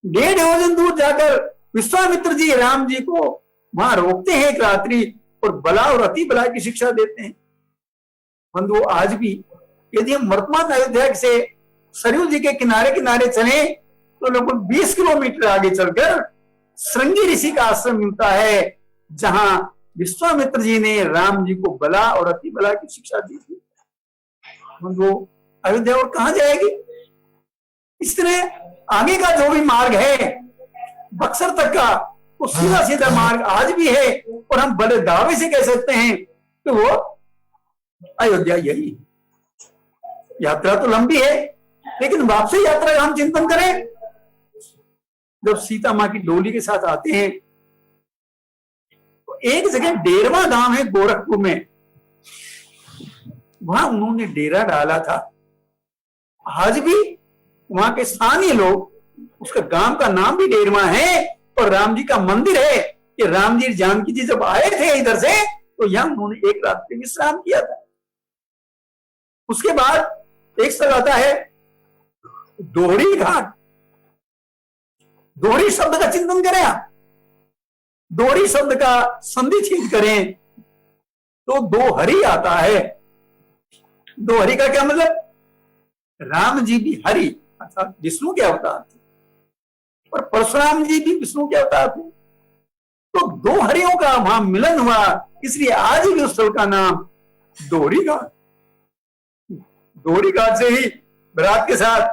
1.5 योजन दूर जाकर विश्वामित्र जी राम जी को वहां रोकते हैं एक रात्रि और बला और अति बला की शिक्षा देते हैं। बंधुओं आज भी यदि हम वर्तमान अयोध्या से सरयू जी के किनारे किनारे चले तो लगभग 20 किलोमीटर आगे चलकर श्रृंगी ऋषि का आश्रम मिलता है, जहां विश्वामित्र जी ने राम जी को बला और अति बला की शिक्षा दी थी। बंधुओं अयोध्या और कहां जाएगी? इस तरह आगे का जो भी मार्ग है बक्सर तक का, वो सीधा सीधा मार्ग आज भी है और हम बड़े दावे से कह सकते हैं कि वो अयोध्या यही है। यात्रा तो लंबी है, लेकिन वापसी यात्रा का हम चिंतन करें। जब सीता माँ की डोली के साथ आते हैं तो एक जगह डेरवा गांव है गोरखपुर में, वहां उन्होंने डेरा डाला था। आज भी वहां के स्थानीय लोग, उसका गांव का नाम भी डेरवा है और राम जी का मंदिर है कि राम जी जानकी जी जब आए थे इधर से तो यहां उन्होंने एक रात्रि विश्राम किया था। उसके बाद एक स्थल आता है दोहरी घाट। दोहरी शब्द का चिंतन करें आप, दोहरी शब्द का संधि छेद करें तो दो हरि आता है। दो हरि का क्या मतलब? राम जी भी हरि अर्थात विष्णु के अवतार थे और परशुराम जी भी विष्णु के अवतार थे। तो दो हरियों का वहां मिलन हुआ, इसलिए आज भी उस स्थल का नाम दोहरी घाट। दोहरी घाट से ही बारात के साथ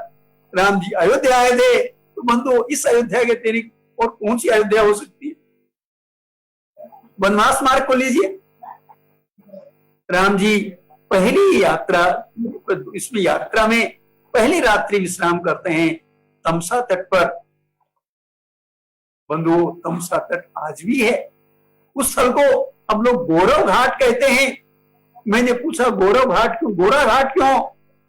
राम जी अयोध्या आए थे। तो बंधु इस अयोध्या के अतिरिक्त और कौन सी अयोध्या हो सकती है? वनवास मार्ग को लीजिए। राम जी पहली यात्रा, इसमें यात्रा में पहली रात्रि विश्राम करते हैं तमसा तट पर। बंधु तमसा तट आज भी है। उस स्थल को अब लोग गौरव घाट कहते हैं। मैंने पूछा गौरव घाट क्यों, गोरा घाट क्यों?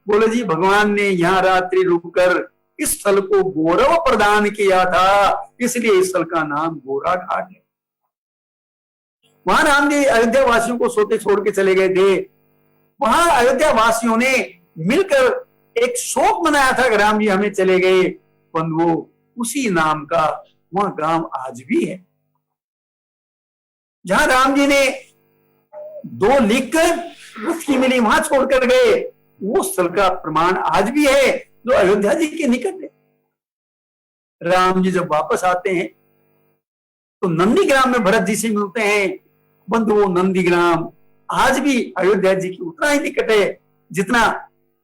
बोले जी भगवान ने यहाँ रात्रि रुककर इस स्थल को गौरव प्रदान किया था, इसलिए इस स्थल का नाम गोरा घाट है। वहां राम जी अयोध्या वासियों को सोते छोड़ के चले गए थे। वहां अयोध्या वासियों ने मिलकर एक शोक मनाया था कि राम जी हमें चले गए। बंधुओं उसी नाम का वह गांव आज भी है जहां राम जी ने 2 लिखकर रथ की मिली वहां छोड़कर गए। वो स्थल का प्रमाण आज भी है जो अयोध्या जी के निकट है। राम जी जब वापस आते हैं तो नंदीग्राम में भरत जी से मिलते हैं। बंधुओं नंदीग्राम आज भी अयोध्या जी की उतना ही निकट है जितना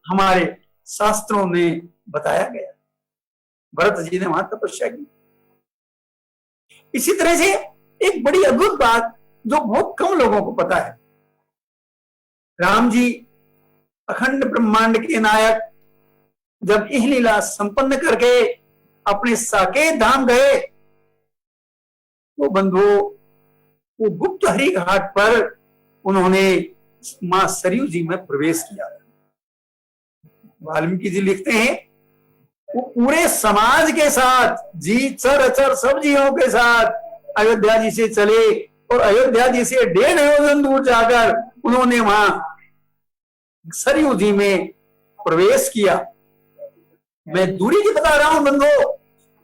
हमारे शास्त्रों में बताया गया। भरत जी ने वहां तपस्या की। इसी तरह से एक बड़ी अद्भुत बात जो बहुत कम लोगों को पता है, राम जी अखंड ब्रह्मांड के नायक जब यह लीला संपन्न करके अपने साकेत धाम गए तो बंधुओं वो गुप्तहरी घाट पर उन्होंने मां सरयू जी में प्रवेश किया। वाल्मीकि जी लिखते हैं वो पूरे समाज के साथ, जी चर अचर सब जीवों के साथ अयोध्या जी से चले और अयोध्या जी से 1.5 योजन दूर जाकर उन्होंने वहां सरयू जी में प्रवेश किया। मैं दूरी की बता रहा हूं बंधो,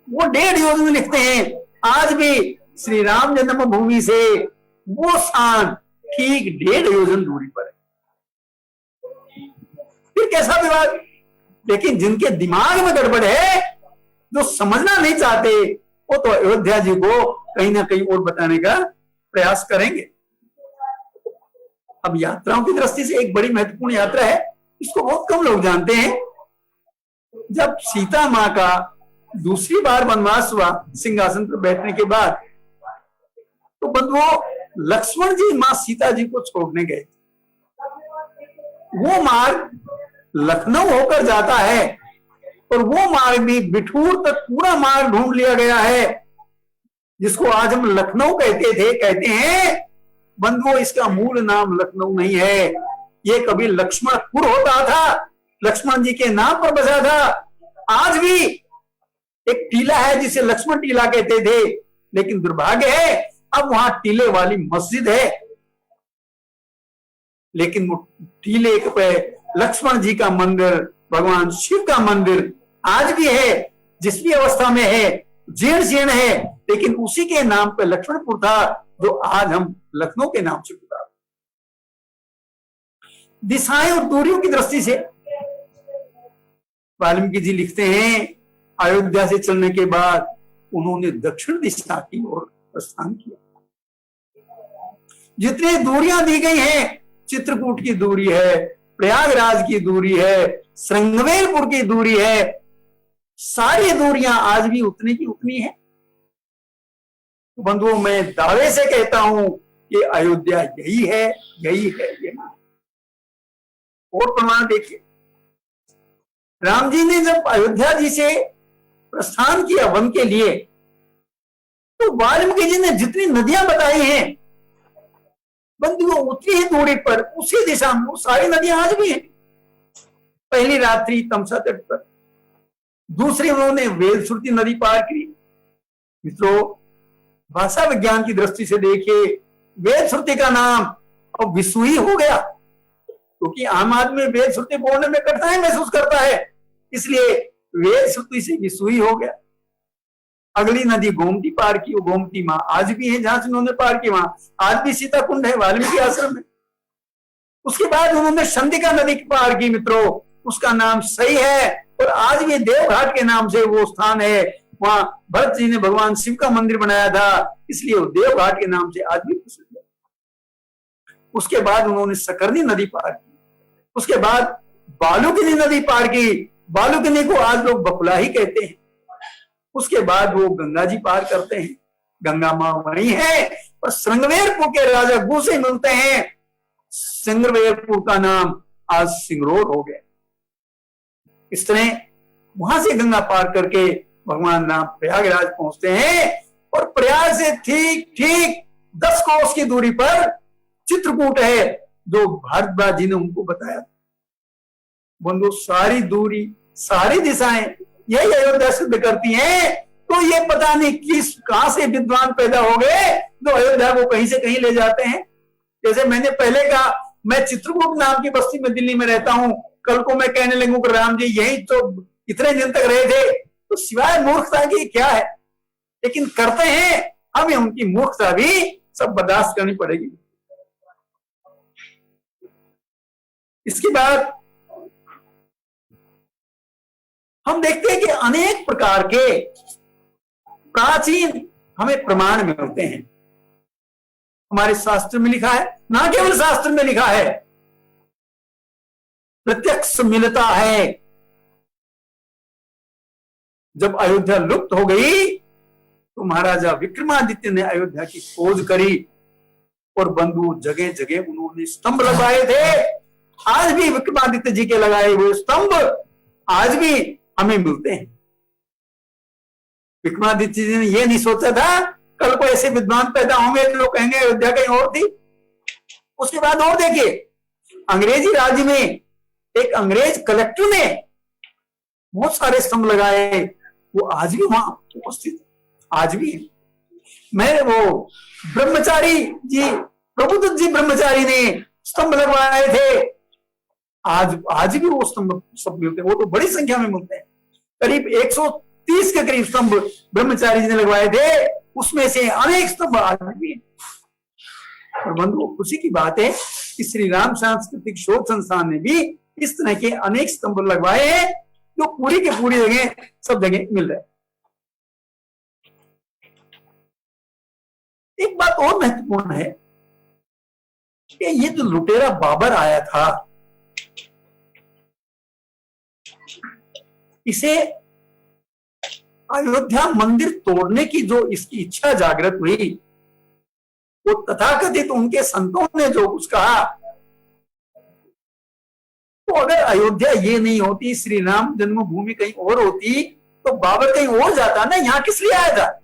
वो 1.5 योजन लिखते हैं। आज भी श्री राम जन्मभूमि से वो स्थान ठीक 1.5 योजन दूरी पर है। फिर कैसा विवाद? लेकिन जिनके दिमाग में गड़बड़ है, जो समझना नहीं चाहते, वो तो अयोध्या जी को कहीं ना कहीं और बताने का प्रयास करेंगे। अब यात्राओं की दृष्टि से एक बड़ी महत्वपूर्ण यात्रा है, इसको बहुत कम लोग जानते हैं। जब सीता माँ का दूसरी बार वनवास हुआ सिंहासन पर बैठने के बाद, तो बंधुओं लक्ष्मण जी माँ सीता जी को छोड़ने गए। वो मार्ग लखनऊ होकर जाता है और वो मार्ग भी बिठूर तक पूरा मार्ग ढूंढ लिया गया है, जिसको आज हम लखनऊ कहते हैं। बंधुओं इसका मूल नाम लखनऊ नहीं है, ये कभी लक्ष्मणपुर होता था, लक्ष्मण जी के नाम पर बसा था। आज भी एक टीला है जिसे लक्ष्मण टीला कहते थे, लेकिन दुर्भाग्य है अब वहां टीले वाली मस्जिद है। लेकिन वो टीले पे लक्ष्मण जी का मंदिर, भगवान शिव का मंदिर आज भी है, जिस भी अवस्था में है, जीर्ण शीर्ण है, लेकिन उसी के नाम पे लक्ष्मणपुर था, जो आज हम लखनऊ के नाम से पुकारा। दिशाएं और दूरियों की दृष्टि से वाल्मीकि जी लिखते हैं, अयोध्या से चलने के बाद उन्होंने दक्षिण दिशा की ओर प्रस्थान किया। जितनी दूरियां दी गई हैं, चित्रकूट की दूरी है, प्रयागराज की दूरी है, श्रृंगवेरपुर की दूरी है, सारी दूरियां आज भी उतनी की उतनी है। बंधुओं मैं दावे से कहता हूं कि अयोध्या यही है, यही है, यही है। और प्रमाण देखिए, राम जी ने जब अयोध्या जी से प्रस्थान किया वन के लिए, तो वाल्मीकि जी ने जितनी नदियां बताई हैं बंधुओं, उतनी ही दूरी पर उसी दिशा में वो सारी नदियां आज भी हैं। पहली रात्रि तमसा तट पर, दूसरी उन्होंने वेलसुरती नदी पार की। मित्रों भाषा विज्ञान की दृष्टि से देखिए, वेलसुरती का नाम अब विसुई हो गया, क्योंकि आम आदमी वेलसुरती बोलने में कठिनाई महसूस करता है, इसलिए वेलसुरती से विसुई हो गया। अगली नदी गोमती पार की, वो गोमती माँ आज भी है जहां से उन्होंने पार की, वहां आज भी सीता कुंड है वाल्मीकि आश्रम में। उसके बाद उन्होंने संधिका नदी पार की मित्रों, उसका नाम सही है, और आज भी देवघाट के नाम से वो स्थान है। वहां भरत जी ने भगवान शिव का मंदिर बनाया था, इसलिए वो देवघाट के नाम से आज भी प्रसिद्ध है। उसके बाद उन्होंने सकरनी नदी पार की, उसके बाद बालूकिनी नदी पार की, बालूकिनी को आज लोग बकुला ही कहते हैं। उसके बाद वो गंगा जी पार करते हैं, गंगा मां वही है, और श्रृंगवेरपुर के राजा गु से मिलते हैं। श्रृंगवेरपुर का नाम आज सिंगरौर हो गया। इस तरह वहां से गंगा पार करके भगवान राम प्रयागराज पहुंचते हैं, और प्रयाग से ठीक 10 कोस की दूरी पर चित्रकूट है, जो भारद्वाज जी ने उनको बताया। बंधु सारी दूरी, सारी दिशाएं यही अयोध्या सिद्ध करती हैं। तो ये पता नहीं कहां से विद्वान पैदा हो गए जो अयोध्या को कहीं से कहीं ले जाते हैं। जैसे मैंने पहले कहा, मैं चित्रकूट नाम की बस्ती में दिल्ली में रहता हूं, कल को मैं कहने लगूं कि राम जी यही तो इतने दिन तक रहे थे, तो सिवाय मूर्खता की क्या है, लेकिन करते हैं, हमें उनकी मूर्खता भी सब बर्दाश्त करनी पड़ेगी। इसके बाद हम देखते हैं कि अनेक प्रकार के प्राचीन हमें प्रमाण मिलते हैं। हमारे शास्त्र में लिखा है, ना केवल शास्त्र में लिखा है, प्रत्यक्ष मिलता है। जब अयोध्या लुप्त हो गई तो महाराजा विक्रमादित्य ने अयोध्या की खोज करी, और बंधु जगह जगह उन्होंने स्तंभ लगाए थे। आज भी विक्रमादित्य जी के लगाए हुए स्तंभ आज भी हमें मिलते हैं। विक्रमादित्य जी ने यह नहीं सोचा था कल को ऐसे विद्वान पैदा होंगे जो लोग कहेंगे अयोध्या कहीं और थी। उसके बाद और देखिए, अंग्रेजी राज्य में एक अंग्रेज कलेक्टर ने बहुत सारे स्तंभ लगाए, वो आज भी वहां उपस्थित, आज भी। मैं वो ब्रह्मचारी जी, प्रभुदत्त जी ब्रह्मचारी ने स्तंभ लगवाए थे, आज भी वो स्तंभ सब मिलते हैं, वो तो बड़ी संख्या में मिलते हैं। करीब 130 के करीब स्तंभ ब्रह्मचारी जी ने लगवाए थे, उसमें से अनेक स्तंभ आज भी। और बंधुओं, खुशी की बात है कि श्री राम सांस्कृतिक शोध संस्थान ने भी इस तरह के अनेक स्तंभ लगवाए हैं जो पूरी के पूरी जगह सब जगह मिल रहे हैं। एक बात और महत्वपूर्ण है कि ये जो लुटेरा बाबर आया था, इसे अयोध्या मंदिर तोड़ने की जो इसकी इच्छा जागृत हुई, वो तथाकथित उनके संतों ने जो कुछ कहा, तो अगर अयोध्या ये नहीं होती, श्री राम जन्मभूमि कहीं और होती, तो बाबर कहीं और जाता ना, यहां किस लिए आया था?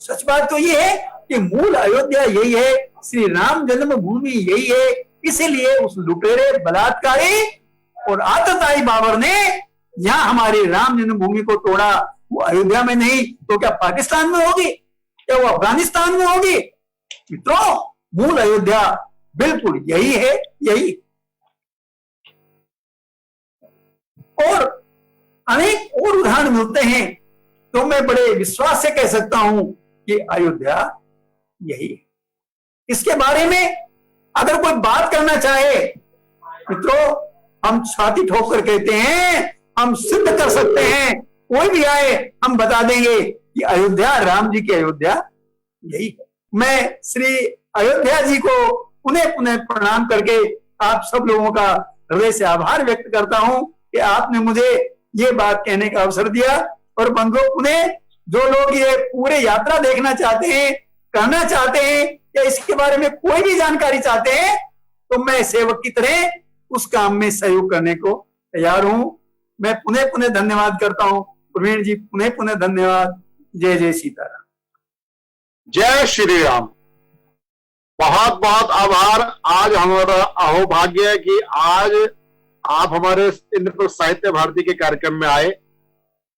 सच बात तो ये है कि मूल अयोध्या यही है, श्री राम जन्मभूमि यही है। इसीलिए उस लुटेरे, बलात्कारी और आतताई बाबर ने यहां हमारी राम जन्मभूमि को तोड़ा। वो अयोध्या में नहीं तो क्या पाकिस्तान में होगी, क्या वो अफगानिस्तान में होगी? मित्रों, मूल अयोध्या बिल्कुल यही है, यही। और अनेक और उदाहरण मिलते हैं, तो मैं बड़े विश्वास से कह सकता हूं कि अयोध्या यही है। इसके बारे में अगर कोई बात करना चाहे, मित्रों, हम छाती ठोक कर कहते हैं, हम सिद्ध कर सकते हैं, कोई भी आए हम बता देंगे कि अयोध्या, राम जी की अयोध्या यही है। मैं श्री अयोध्या जी को पुनः पुनः प्रणाम करके आप सब लोगों का हृदय से आभार व्यक्त करता हूं कि आपने मुझे ये बात कहने का अवसर दिया। और बंधुओं, पुनः जो लोग ये पूरे यात्रा देखना चाहते हैं, कहना चाहते हैं, या इसके बारे में कोई भी जानकारी चाहते हैं, तो मैं सेवक की तरह उस काम में सहयोग करने को तैयार हूं। मैं पुनः पुनः धन्यवाद करता हूं। प्रवीण जी, पुनः पुनः धन्यवाद। जय जय सीताराम। जय श्री राम। बहुत बहुत आभार। आज हमारा अहोभाग्य है कि आज आप हमारे इंद्रप्रस्थ साहित्य भारती के कार्यक्रम में आए,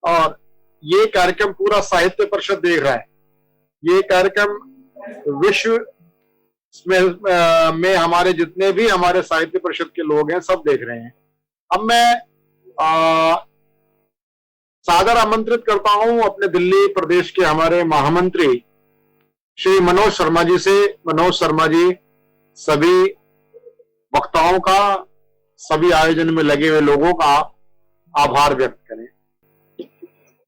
और ये कार्यक्रम पूरा साहित्य परिषद देख रहा है। ये कार्यक्रम विश्व में हमारे जितने भी हमारे साहित्य परिषद के लोग हैं, सब देख रहे हैं। अब मैं सादर आमंत्रित करता हूं अपने दिल्ली प्रदेश के हमारे महामंत्री श्री मनोज शर्मा जी से। मनोज शर्मा जी सभी वक्ताओं का, सभी आयोजन में लगे हुए लोगों का आभार व्यक्त करें।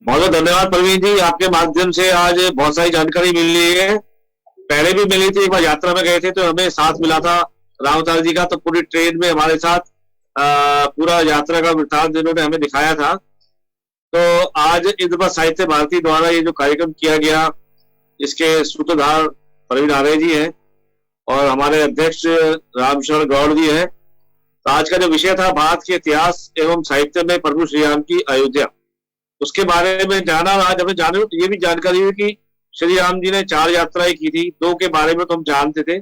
बहुत बहुत धन्यवाद प्रवीण जी, आपके माध्यम से आज बहुत सारी जानकारी मिल रही है। पहले भी मिली थी, एक बार यात्रा में गए थे तो हमें साथ मिला था राम अवतार जी का, तो पूरी ट्रेन में हमारे साथ पूरा यात्रा का वृत्तांत जिन्होंने हमें दिखाया था। तो आज इंद्रप्रस्थ साहित्य भारती द्वारा ये जो कार्यक्रम किया गया, इसके सूत्रधार प्रवीण आर्य जी हैं और हमारे अध्यक्ष रामशरण गौड़ जी हैं। तो आज का जो विषय था, भारत के इतिहास एवं साहित्य में प्रभु श्री राम की अयोध्या, उसके बारे में जाना। आज हमें जाने ये भी जानकारी हुई कि श्री राम जी ने 4 यात्राएं की थी। 2 के बारे में तो हम जानते थे,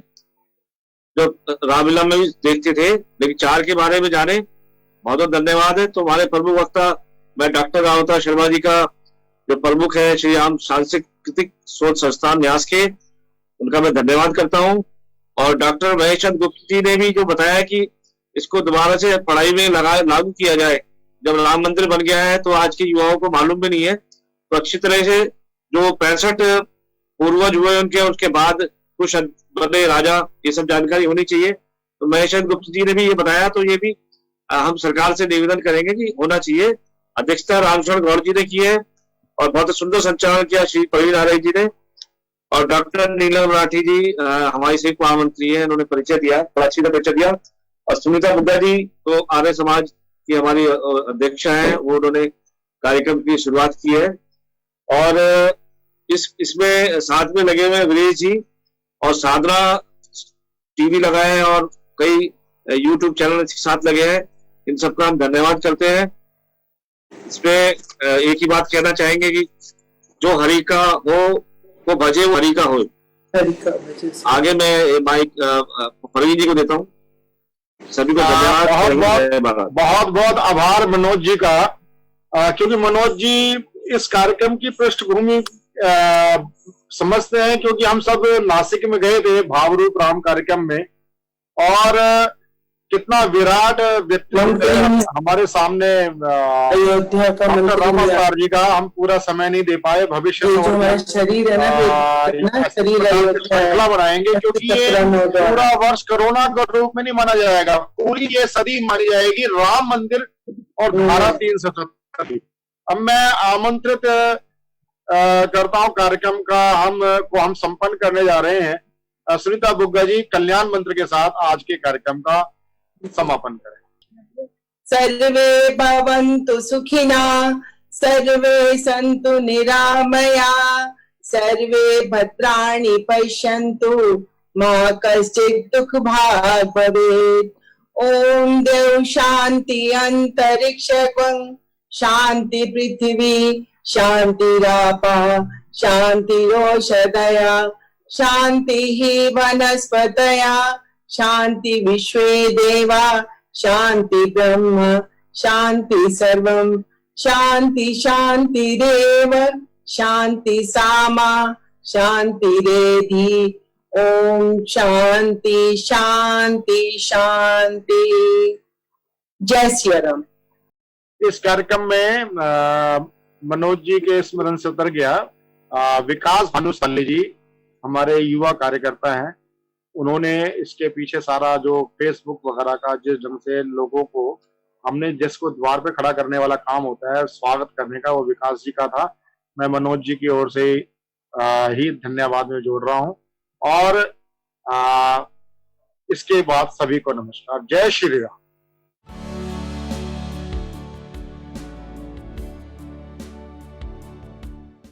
जो रामलीला में भी देखते थे, लेकिन 4 के बारे में जाने। बहुत बहुत धन्यवाद है। तो हमारे प्रमुख वक्ता, मैं डॉक्टर राम अवतार शर्मा जी का जो प्रमुख है श्री राम सांस्कृतिक शोध संस्थान न्यास के, उनका मैं धन्यवाद करता हूँ। और डॉक्टर महेश चंद्र गुप्त जी ने भी जो बताया कि इसको दोबारा से पढ़ाई में लागू किया जाए। जब राम मंदिर बन गया है तो आज के युवाओं को मालूम भी नहीं है, तो अच्छी तरह से जो 65 पूर्वज हुए उनके, उसके बाद कुछ बने राजा, ये सब जानकारी होनी चाहिए। तो महेश चंद्र गुप्त जी ने भी ये बताया, तो ये भी हम सरकार से निवेदन करेंगे कि होना चाहिए। अध्यक्षता रामशरण गौड़ जी ने की है और बहुत सुंदर संचालन किया श्री प्रवीण आर्य जी ने। और डॉक्टर नीलम राठी जी हमारी संयुक्त महामंत्री है, उन्होंने परिचय दिया, बड़ा अच्छी परिचय दिया। और सुनीता बुद्धा जी तो आर्य समाज की हमारी अध्यक्षा है, वो उन्होंने कार्यक्रम की शुरुआत की है। और इसमें साथ में लगे हुए वीरेश जी और साधना टीवी लगाए हैं और कई यूट्यूब चैनल के साथ लगे हैं, इन सबका हम धन्यवाद करते हैं। इसमें एक ही बात कहना चाहेंगे कि जो हरि का हो वो भजे वो हरि का हो। हरि का भजन से। आगे मैं माइक प्रवीण जी को देता हूँ। सभी को धन्यवाद। बहुत बहुत आभार मनोज जी का, क्योंकि मनोज जी इस कार्यक्रम की पृष्ठभूमि समझते हैं, क्योंकि हम सब नासिक में गए थे भावरूप राम कार्यक्रम में, और कितना विराट व्यक्तित्व हमारे सामने अयोध्या का डॉक्टर राम अवतार जी का। हम पूरा समय नहीं दे पाए, भविष्य में हमारा शरीर है ना, शरीर श्रृंखला बनाएंगे, क्योंकि ये पूरा वर्ष कोरोना के रूप में नहीं माना जाएगा, पूरी ये सदी मानी जाएगी राम मंदिर और धारा 377। अब मैं आमंत्रित करता हूं कार्यक्रम का हम संपन्न करने जा रहे हैं। सुनीता बुग्गा जी कल्याण मंत्र के साथ आज के कार्यक्रम का समापन करें। सर्वे भवन्तु सुखिना, सर्वे सन्तु निरामया, सर्वे भद्राणि पश्यन्तु, मा कश्चित् दुःख भाग् भवेत्। ओम देव शांति अंतरिक्ष शांति पृथ्वी शांतिरापा शांतिरोषधया शांति ही वनस्पतया शांति विश्वे देवा शांति ब्रह्म शांति सर्वं शांति शांतिरेव शांति सामा शांतिरेधि। ओम शांति शांति शांति। जय श्री राम। इस कार्यक्रम में मनोज जी के स्मरण से उतर गया विकास भानुशाली जी, हमारे युवा कार्यकर्ता हैं। उन्होंने इसके पीछे सारा जो फेसबुक वगैरह का जिस ढंग से लोगों को हमने जिसको द्वार पे खड़ा करने वाला काम होता है स्वागत करने का, वो विकास जी का था। मैं मनोज जी की ओर से ही धन्यवाद में जोड़ रहा हूं, और इसके बाद सभी को नमस्कार। जय श्री राम।